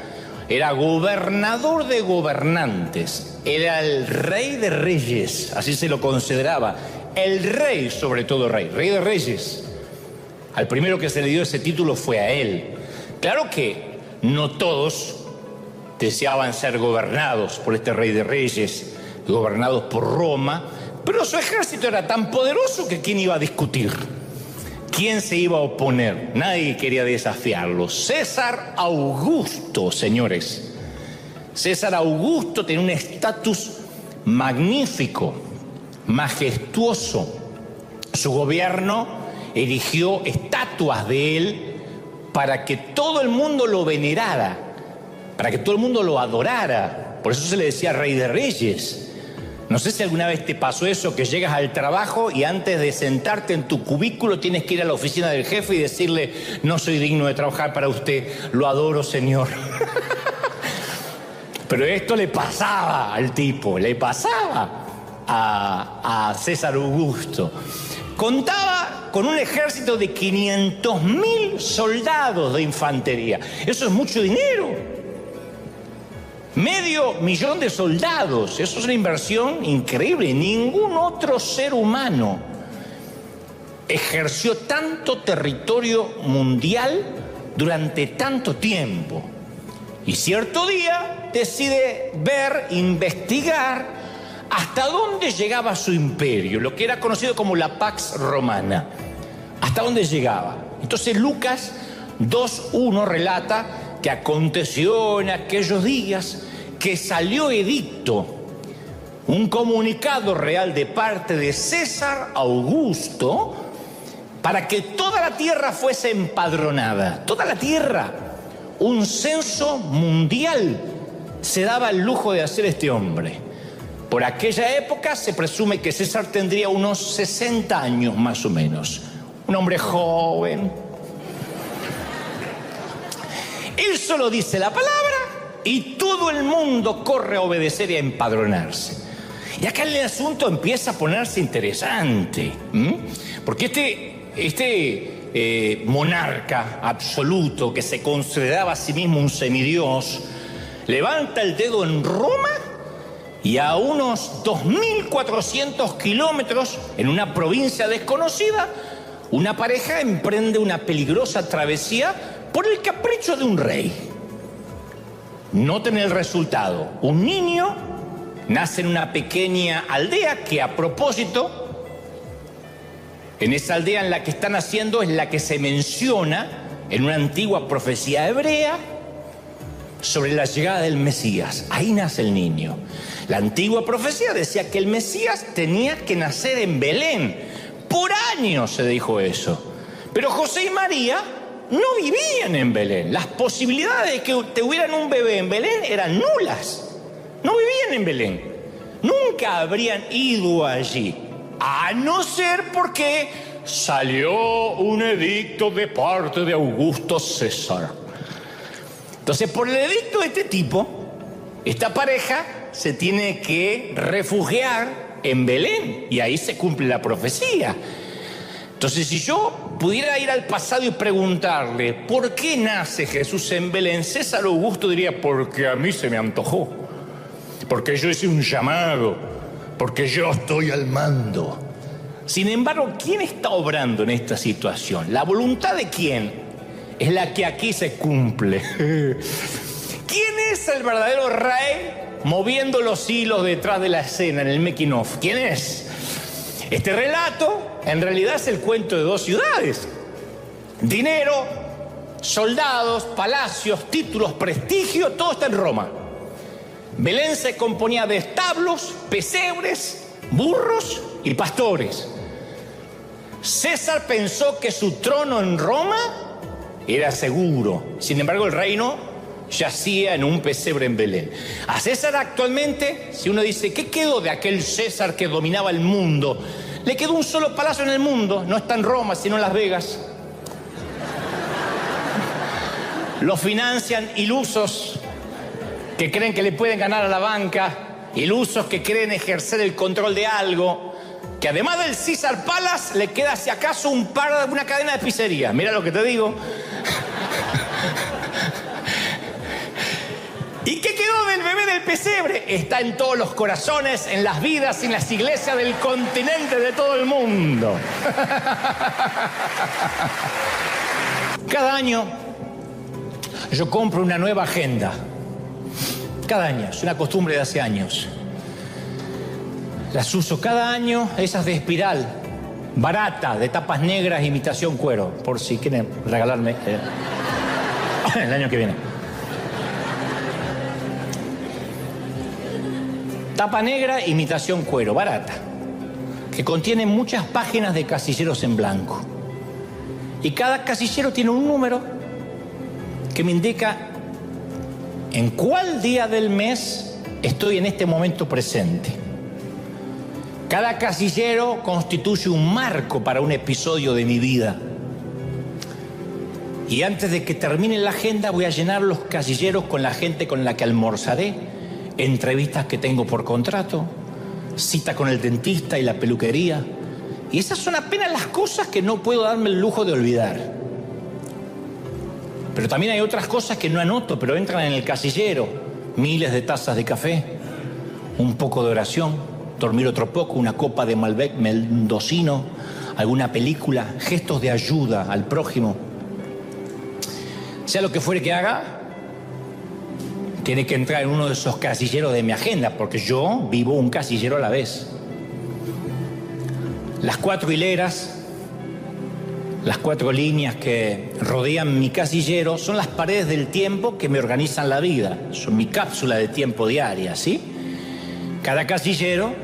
Era gobernador de gobernantes, era el rey de reyes, así se lo consideraba. El rey, sobre todo rey de reyes. Al primero que se le dio ese título fue a él. Claro que no todos deseaban ser gobernados por este rey de reyes, gobernados por Roma, pero su ejército era tan poderoso que ¿quién iba a discutir? ¿Quién se iba a oponer? Nadie quería desafiarlo. César Augusto, señores. César Augusto tenía un estatus magnífico, majestuoso. Su gobierno erigió estatuas de él para que todo el mundo lo venerara, para que todo el mundo lo adorara. Por eso se le decía Rey de Reyes. No sé si alguna vez te pasó eso, que llegas al trabajo y antes de sentarte en tu cubículo tienes que ir a la oficina del jefe y decirle: no soy digno de trabajar para usted, lo adoro, señor. Pero esto le pasaba al tipo, le pasaba a César Augusto. Contaba con un ejército de 500.000 soldados de infantería. Eso es mucho dinero. 500.000 de soldados. Eso es una inversión increíble. Ningún otro ser humano ejerció tanto territorio mundial durante tanto tiempo. Y cierto día decide investigar hasta dónde llegaba su imperio, lo que era conocido como la Pax Romana. Hasta dónde llegaba. Entonces Lucas 2:1 relata que aconteció en aquellos días que salió edicto, un comunicado real de parte de César Augusto, para que toda la tierra fuese empadronada. Toda la tierra. Un censo mundial se daba el lujo de hacer este hombre. Por aquella época se presume que César tendría unos 60 años más o menos. Un hombre joven. Él solo dice la palabra y todo el mundo corre a obedecer y a empadronarse. Y acá el asunto empieza a ponerse interesante. Porque este monarca absoluto que se consideraba a sí mismo un semidios, levanta el dedo en Roma y a unos 2.400 kilómetros, en una provincia desconocida, una pareja emprende una peligrosa travesía por el capricho de un rey. Noten el resultado. Un niño nace en una pequeña aldea que, a propósito, en esa aldea en la que está naciendo es la que se menciona en una antigua profecía hebrea sobre la llegada del Mesías. Ahí nace el niño. La antigua profecía decía que el Mesías tenía que nacer en Belén. Por años se dijo eso. Pero José y María no vivían en Belén. Las posibilidades de que tuvieran un bebé en Belén eran nulas. No vivían en Belén. Nunca habrían ido allí. A no ser porque salió un edicto de parte de Augusto César. Entonces, por el edicto de este tipo, esta pareja se tiene que refugiar en Belén y ahí se cumple la profecía. Entonces, si yo pudiera ir al pasado y preguntarle ¿por qué nace Jesús en Belén?, César Augusto diría: porque a mí se me antojó, porque yo hice un llamado, porque yo estoy al mando. Sin embargo, ¿quién está obrando en esta situación? ¿La voluntad de quién? Es la que aquí se cumple. ¿Quién es el verdadero rey moviendo los hilos detrás de la escena en el making of? ¿Quién es? Este relato en realidad es el cuento de dos ciudades: dinero, soldados, palacios, títulos, prestigio, todo está en Roma. Belén se componía de establos, pesebres, burros y pastores. César pensó que su trono en Roma era seguro. Sin embargo, el reino yacía en un pesebre en Belén. A César actualmente, si uno dice ¿qué quedó de aquel César que dominaba el mundo? Le quedó un solo palacio en el mundo. No está en Roma, sino en Las Vegas. Lo financian ilusos que creen que le pueden ganar a la banca, ilusos que creen ejercer el control de algo, que además del Caesar Palace le queda si acaso una cadena de pizzería. Mira lo que te digo. ¿Y qué quedó del bebé del pesebre? Está en todos los corazones, en las vidas y en las iglesias del continente, de todo el mundo. Cada año yo compro una nueva agenda. Cada año, es una costumbre de hace años. Las uso cada año, esas de espiral, barata, de tapas negras, imitación cuero, por si quieren regalarme el año que viene. Tapa negra, imitación cuero, barata, que contiene muchas páginas de casilleros en blanco. Y cada casillero tiene un número que me indica en cuál día del mes estoy en este momento presente. Cada casillero constituye un marco para un episodio de mi vida. Y antes de que termine la agenda voy a llenar los casilleros con la gente con la que almorzaré, entrevistas que tengo por contrato, cita con el dentista y la peluquería. Y esas son apenas las cosas que no puedo darme el lujo de olvidar. Pero también hay otras cosas que no anoto, pero entran en el casillero. Miles de tazas de café, un poco de oración, dormir otro poco, una copa de Malbec mendocino, alguna película, gestos de ayuda al prójimo. Sea lo que fuere que haga, tiene que entrar en uno de esos casilleros de mi agenda, porque yo vivo un casillero a la vez. Las 4 hileras, las 4 líneas que rodean mi casillero son las paredes del tiempo que me organizan la vida. Son mi cápsula de tiempo diaria, ¿sí? Cada casillero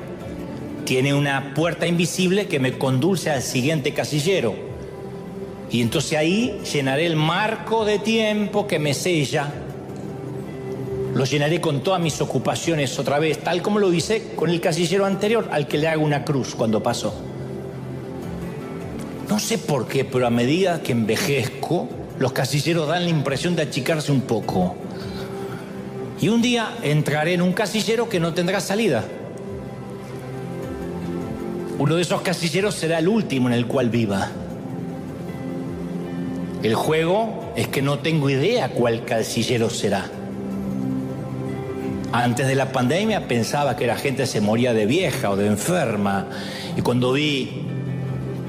tiene una puerta invisible que me conduce al siguiente casillero. Y entonces ahí llenaré el marco de tiempo que me sella. Lo llenaré con todas mis ocupaciones otra vez, tal como lo hice con el casillero anterior, al que le hago una cruz cuando pasó. No sé por qué, pero a medida que envejezco, los casilleros dan la impresión de achicarse un poco. Y un día entraré en un casillero que no tendrá salida. Uno de esos casilleros será el último en el cual viva. El juego es que no tengo idea cuál casillero será. Antes de la pandemia pensaba que la gente se moría de vieja o de enferma. Y cuando vi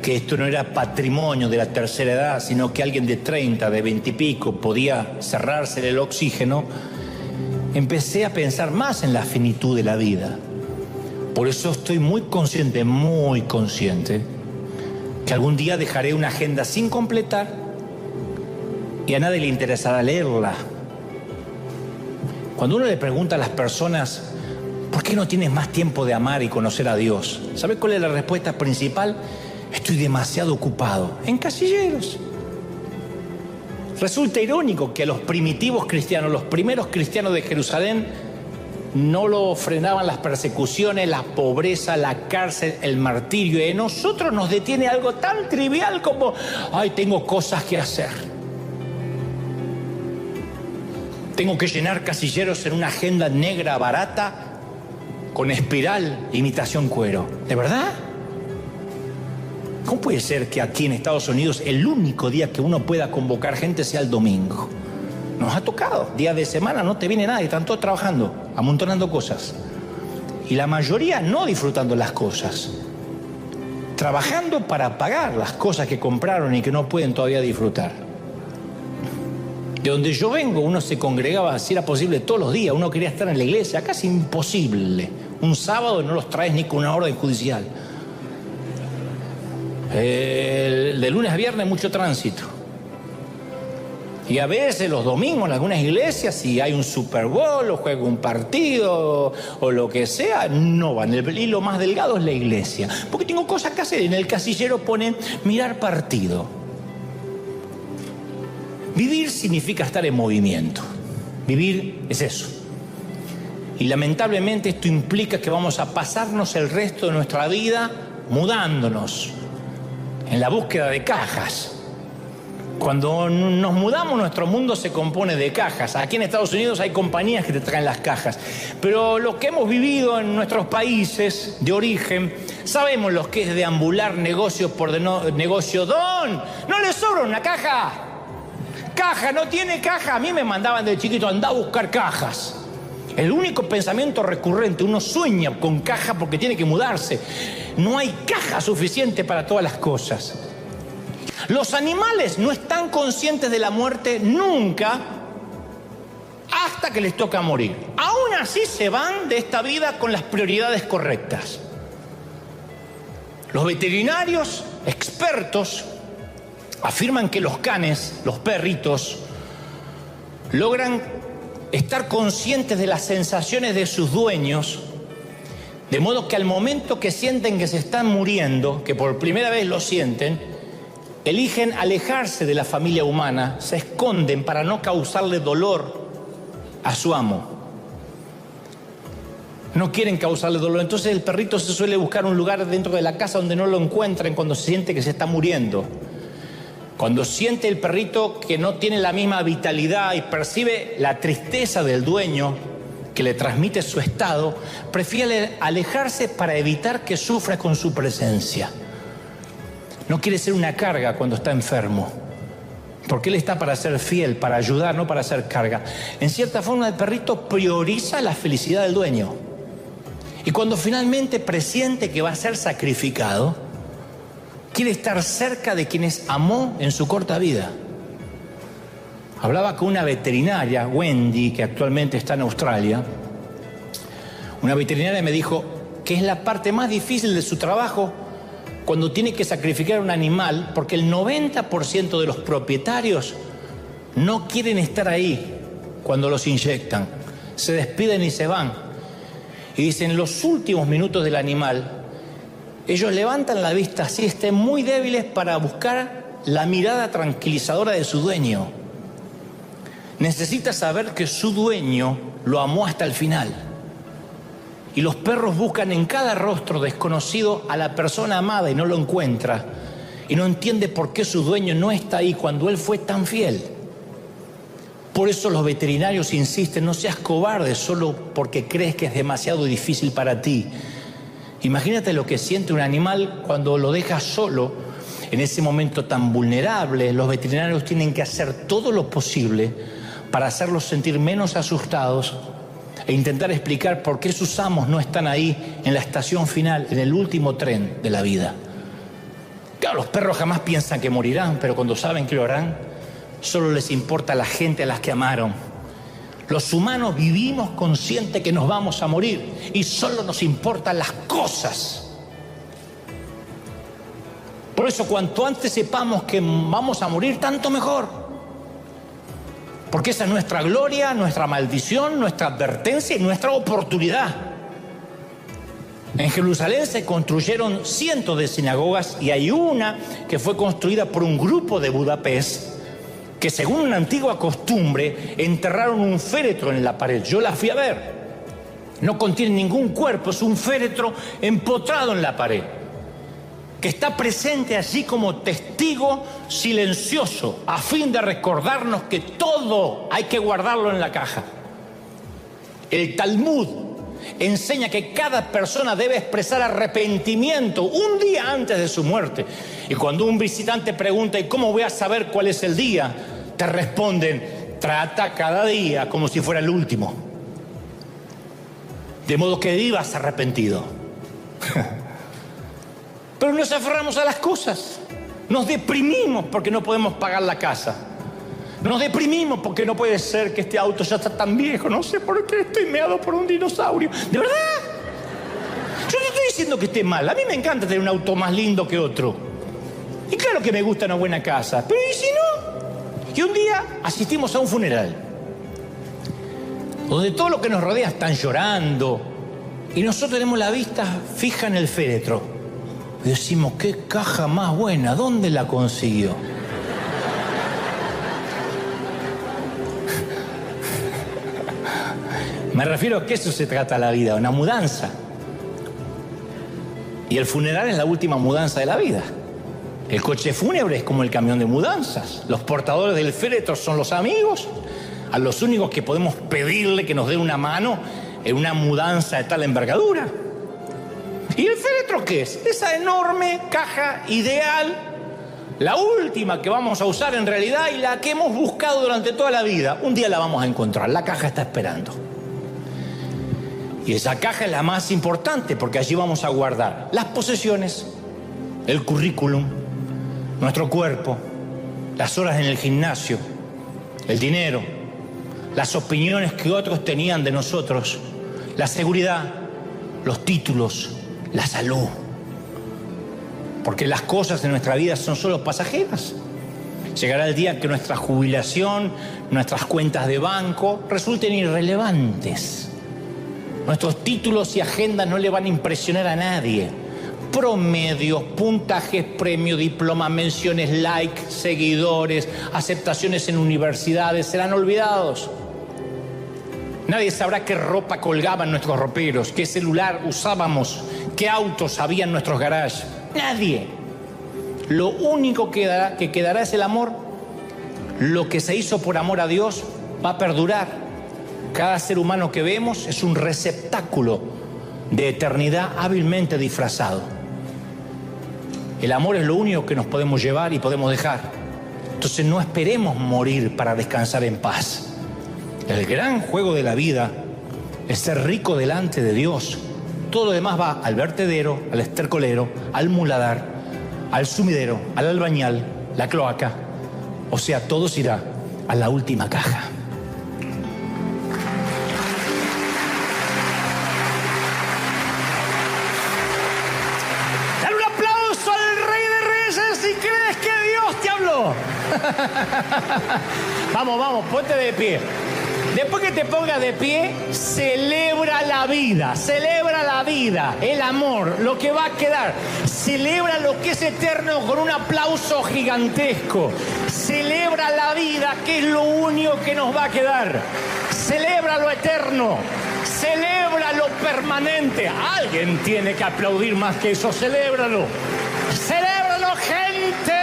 que esto no era patrimonio de la tercera edad, sino que alguien de 30, de 20 y pico podía cerrársele el oxígeno, empecé a pensar más en la finitud de la vida. Por eso estoy muy consciente, que algún día dejaré una agenda sin completar y a nadie le interesará leerla. Cuando uno le pregunta a las personas, ¿por qué no tienes más tiempo de amar y conocer a Dios? ¿Sabe cuál es la respuesta principal? Estoy demasiado ocupado en casilleros. Resulta irónico que a los primitivos cristianos, los primeros cristianos de Jerusalén, no lo frenaban las persecuciones, la pobreza, la cárcel, el martirio. Y a nosotros nos detiene algo tan trivial como, ay, tengo cosas que hacer. Tengo que llenar casilleros en una agenda negra barata con espiral e imitación cuero. ¿De verdad? ¿Cómo puede ser que aquí en Estados Unidos el único día que uno pueda convocar gente sea el domingo? Nos ha tocado. Días de semana no te viene nadie, están todos trabajando, amontonando cosas. Y la mayoría no disfrutando las cosas. Trabajando para pagar las cosas que compraron y que no pueden todavía disfrutar. De donde yo vengo, uno se congregaba, si era posible, todos los días. Uno quería estar en la iglesia, acá es imposible. Un sábado no los traes ni con una orden judicial. De lunes a viernes mucho tránsito. Y a veces los domingos en algunas iglesias, si hay un Super Bowl o juega un partido o lo que sea, no van. El hilo más delgado es la iglesia. Porque tengo cosas que hacer. En el casillero ponen mirar partido. Vivir significa estar en movimiento. Vivir es eso. Y lamentablemente esto implica que vamos a pasarnos el resto de nuestra vida mudándonos, en la búsqueda de cajas. Cuando nos mudamos, nuestro mundo se compone de cajas. Aquí en Estados Unidos hay compañías que te traen las cajas. Pero lo que hemos vivido en nuestros países de origen, sabemos lo que es deambular negocios por negocio. Don, ¿no le sobra una caja? Caja, no tiene caja. A mí me mandaban de chiquito, andá a buscar cajas. El único pensamiento recurrente, uno sueña con caja porque tiene que mudarse. No hay caja suficiente para todas las cosas. Los animales no están conscientes de la muerte nunca hasta que les toca morir. Aún así se van de esta vida con las prioridades correctas. Los veterinarios expertos afirman que los canes, los perritos, logran estar conscientes de las sensaciones de sus dueños, de modo que al momento que sienten que se están muriendo, que por primera vez lo sienten, eligen alejarse de la familia humana, se esconden para no causarle dolor a su amo. No quieren causarle dolor, entonces el perrito se suele buscar un lugar dentro de la casa donde no lo encuentren cuando se siente que se está muriendo. Cuando siente el perrito que no tiene la misma vitalidad y percibe la tristeza del dueño que le transmite su estado, prefiere alejarse para evitar que sufra con su presencia. No quiere ser una carga cuando está enfermo, porque él está para ser fiel, para ayudar, no para ser carga. En cierta forma, el perrito prioriza la felicidad del dueño. Y cuando finalmente presiente que va a ser sacrificado, quiere estar cerca de quienes amó en su corta vida. Hablaba con una veterinaria, Wendy, que actualmente está en Australia. Una veterinaria me dijo que es la parte más difícil de su trabajo cuando tiene que sacrificar un animal, porque el 90% de los propietarios no quieren estar ahí cuando los inyectan. Se despiden y se van. Y dicen, en los últimos minutos del animal, ellos levantan la vista así, estén muy débiles para buscar la mirada tranquilizadora de su dueño. Necesita saber que su dueño lo amó hasta el final. Y los perros buscan en cada rostro desconocido a la persona amada y no lo encuentra. Y no entiende por qué su dueño no está ahí cuando él fue tan fiel. Por eso los veterinarios insisten, no seas cobarde solo porque crees que es demasiado difícil para ti. Imagínate lo que siente un animal cuando lo dejas solo en ese momento tan vulnerable. Los veterinarios tienen que hacer todo lo posible para hacerlos sentir menos asustados e intentar explicar por qué sus amos no están ahí en la estación final, en el último tren de la vida. Claro, los perros jamás piensan que morirán, pero cuando saben que lo harán, solo les importa la gente a las que amaron. Los humanos vivimos conscientes que nos vamos a morir y solo nos importan las cosas. Por eso, cuanto antes sepamos que vamos a morir, tanto mejor. Porque esa es nuestra gloria, nuestra maldición, nuestra advertencia y nuestra oportunidad. En Jerusalén se construyeron cientos de sinagogas y hay una que fue construida por un grupo de Budapest que, según una antigua costumbre, enterraron un féretro en la pared. Yo la fui a ver. no contiene ningún cuerpo, es un féretro empotrado en la pared, que está presente allí como testigo silencioso, a fin de recordarnos que todo hay que guardarlo en la caja. El Talmud enseña que cada persona debe expresar arrepentimiento un día antes de su muerte. Y cuando un visitante pregunta, ¿y cómo voy a saber cuál es el día?, te responden, trata cada día como si fuera el último, de modo que vivas arrepentido. Pero nos aferramos a las cosas, nos deprimimos porque no podemos pagar la casa, nos deprimimos porque no puede ser que este auto ya está tan viejo, no sé por qué estoy meado por un dinosaurio. ¿De verdad? Yo no estoy diciendo que esté mal, a mí me encanta tener un auto más lindo que otro. Y claro que me gusta una buena casa, pero ¿y si no? Y un día asistimos a un funeral, donde todo lo que nos rodea están llorando, y nosotros tenemos la vista fija en el féretro. Y decimos, qué caja más buena, ¿dónde la consiguió? Me refiero a que eso se trata la vida, una mudanza. Y el funeral es la última mudanza de la vida. El coche fúnebre es como el camión de mudanzas. Los portadores del féretro son los amigos, a los únicos que podemos pedirle que nos den una mano en una mudanza de tal envergadura. ¿Y el féretro qué es? Esa enorme caja ideal, la última que vamos a usar en realidad y la que hemos buscado durante toda la vida. Un día la vamos a encontrar, la caja está esperando. Y esa caja es la más importante porque allí vamos a guardar las posesiones, el currículum, nuestro cuerpo, las horas en el gimnasio, el dinero, las opiniones que otros tenían de nosotros, la seguridad, los títulos, la salud. Porque las cosas de nuestra vida son solo pasajeras. Llegará el día que nuestra jubilación, nuestras cuentas de banco resulten irrelevantes. Nuestros títulos y agendas no le van a impresionar a nadie. Promedios, puntajes, premios, diplomas, menciones, like, seguidores, aceptaciones en universidades serán olvidados. Nadie sabrá qué ropa colgaba en nuestros roperos, qué celular usábamos, qué autos había en nuestros garages. Nadie. Lo único que quedará es el amor. Lo que se hizo por amor a Dios va a perdurar. Cada ser humano que vemos es un receptáculo de eternidad hábilmente disfrazado. El amor es lo único que nos podemos llevar y podemos dejar. Entonces no esperemos morir para descansar en paz. El gran juego de la vida es ser rico delante de Dios. Todo lo demás va al vertedero, al estercolero, al muladar, al sumidero, al albañal, la cloaca. O sea, todo se irá a la última caja. Dale un aplauso al Rey de Reyes si crees que Dios te habló. Vamos, ponte de pie. Después que te pongas de pie, celebra la vida, el amor, lo que va a quedar. Celebra lo que es eterno con un aplauso gigantesco. Celebra la vida, que es lo único que nos va a quedar. Celebra lo eterno, celebra lo permanente. Alguien tiene que aplaudir más que eso, celébralo. ¡Celébralo, gente!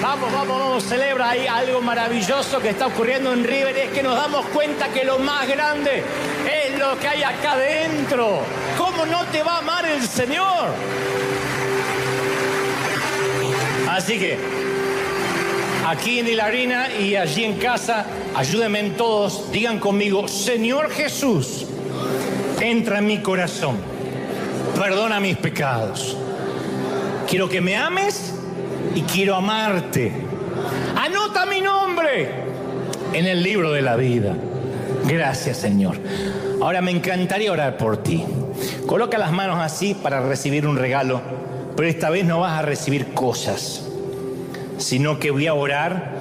Vamos, celebra ahí algo maravilloso que está ocurriendo en River. Es que nos damos cuenta que lo más grande es lo que hay acá adentro. ¿Cómo no te va a amar el Señor? Así que, aquí en la arena y allí en casa, ayúdenme en todos, digan conmigo, Señor Jesús, entra en mi corazón, perdona mis pecados. Quiero que me ames y quiero amarte. Anota mi nombre en el libro de la vida. Gracias, Señor. Ahora me encantaría orar por ti. Coloca las manos así para recibir un regalo, pero esta vez no vas a recibir cosas, sino que voy a orar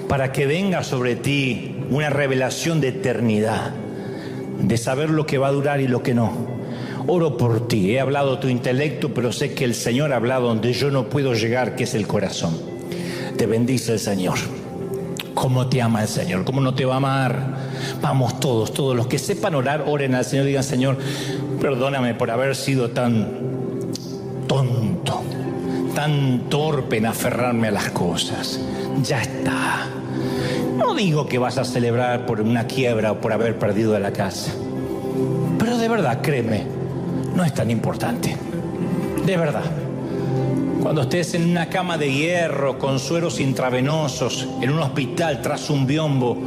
para que venga sobre ti una revelación de eternidad, de saber lo que va a durar y lo que no. Oro por ti, he hablado tu intelecto, pero sé que el Señor ha hablado donde yo no puedo llegar, que es el corazón. Te bendice el Señor. ¿Cómo te ama el Señor? ¿Cómo no te va a amar? Vamos todos los que sepan orar, oren al Señor, digan: Señor, perdóname por haber sido tan tonto, tan torpe en aferrarme a las cosas. Ya está. No digo que vas a celebrar por una quiebra o por haber perdido la casa, pero de verdad, créeme, no es tan importante. De verdad. Cuando estés en una cama de hierro con sueros intravenosos, en un hospital tras un biombo,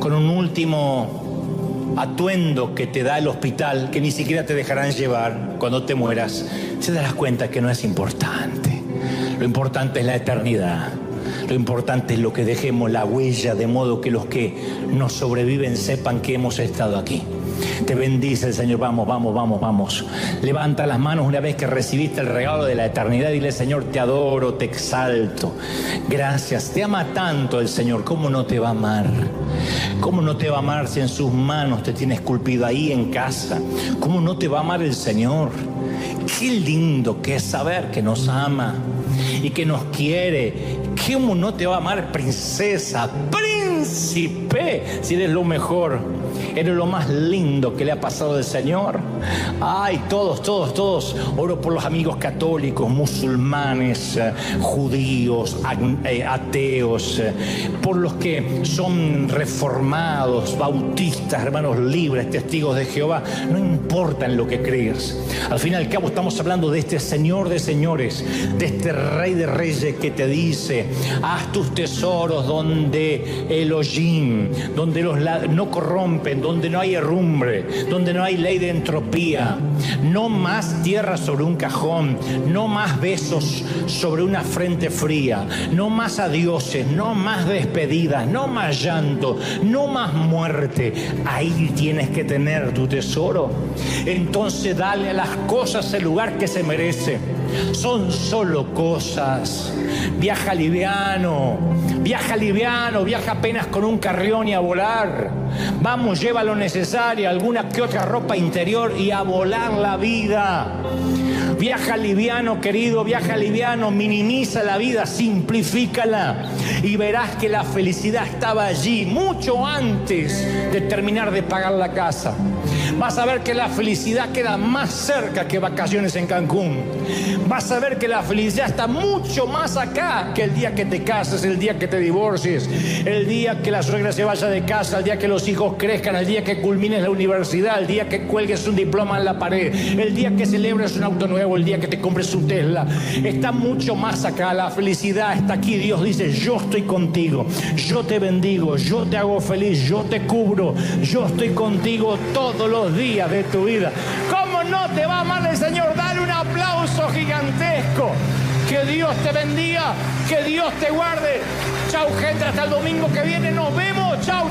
con un último atuendo que te da el hospital, que ni siquiera te dejarán llevar cuando te mueras, te darás cuenta que no es importante. Lo importante es la eternidad. Lo importante es lo que dejemos, la huella, de modo que los que nos sobreviven sepan que hemos estado aquí. Te bendice el Señor. Vamos. Levanta las manos una vez que recibiste el regalo de la eternidad. Dile: Señor, te adoro, te exalto. Gracias. Te ama tanto el Señor. ¿Cómo no te va a amar? ¿Cómo no te va a amar si en sus manos te tiene esculpido ahí en casa? ¿Cómo no te va a amar el Señor? Qué lindo que es saber que nos ama y que nos quiere. ¿Cómo no te va a amar, princesa, príncipe, si eres lo mejor? Eres lo más lindo que le ha pasado al Señor. Ay, todos. Oro por los amigos católicos, musulmanes, judíos, ateos, por los que son reformados, bautistas, hermanos libres, testigos de Jehová. No importa en lo que creas. Al fin y al cabo estamos hablando de este Señor de señores, de este Rey de reyes que te dice: haz tus tesoros donde Elohim, donde no corrompen, donde no hay herrumbre, donde no hay ley de entropía. No más tierra sobre un cajón, no más besos sobre una frente fría, no más adioses, no más despedidas, no más llanto, no más muerte. Ahí tienes que tener tu tesoro. Entonces dale a las cosas el lugar que se merece. Son solo cosas. Viaja liviano, viaja apenas con un carrión y a volar. Vamos, lleva lo necesario, alguna que otra ropa interior y a volar la vida. Viaja liviano, querido, viaja liviano, minimiza la vida, simplifícala y verás que la felicidad estaba allí mucho antes de terminar de pagar la casa. Vas a ver que la felicidad queda más cerca que vacaciones en Cancún. Vas a ver que la felicidad está mucho más acá que el día que te cases, el día que te divorcies, el día que la suegra se vaya de casa, el día que los hijos crezcan, el día que culmines la universidad, el día que cuelgues un diploma en la pared, el día que celebres un auto nuevo, el día que te compres un Tesla. Está mucho más acá. La felicidad está aquí. Dios dice: yo estoy contigo, yo te bendigo, yo te hago feliz, yo te cubro, yo estoy contigo todos los días de tu vida. ¿Cómo no te va a amar el Señor? Dale un aplauso gigantesco. Que Dios te bendiga, que Dios te guarde. Chau, gente, hasta el domingo que viene. Nos vemos. Chau.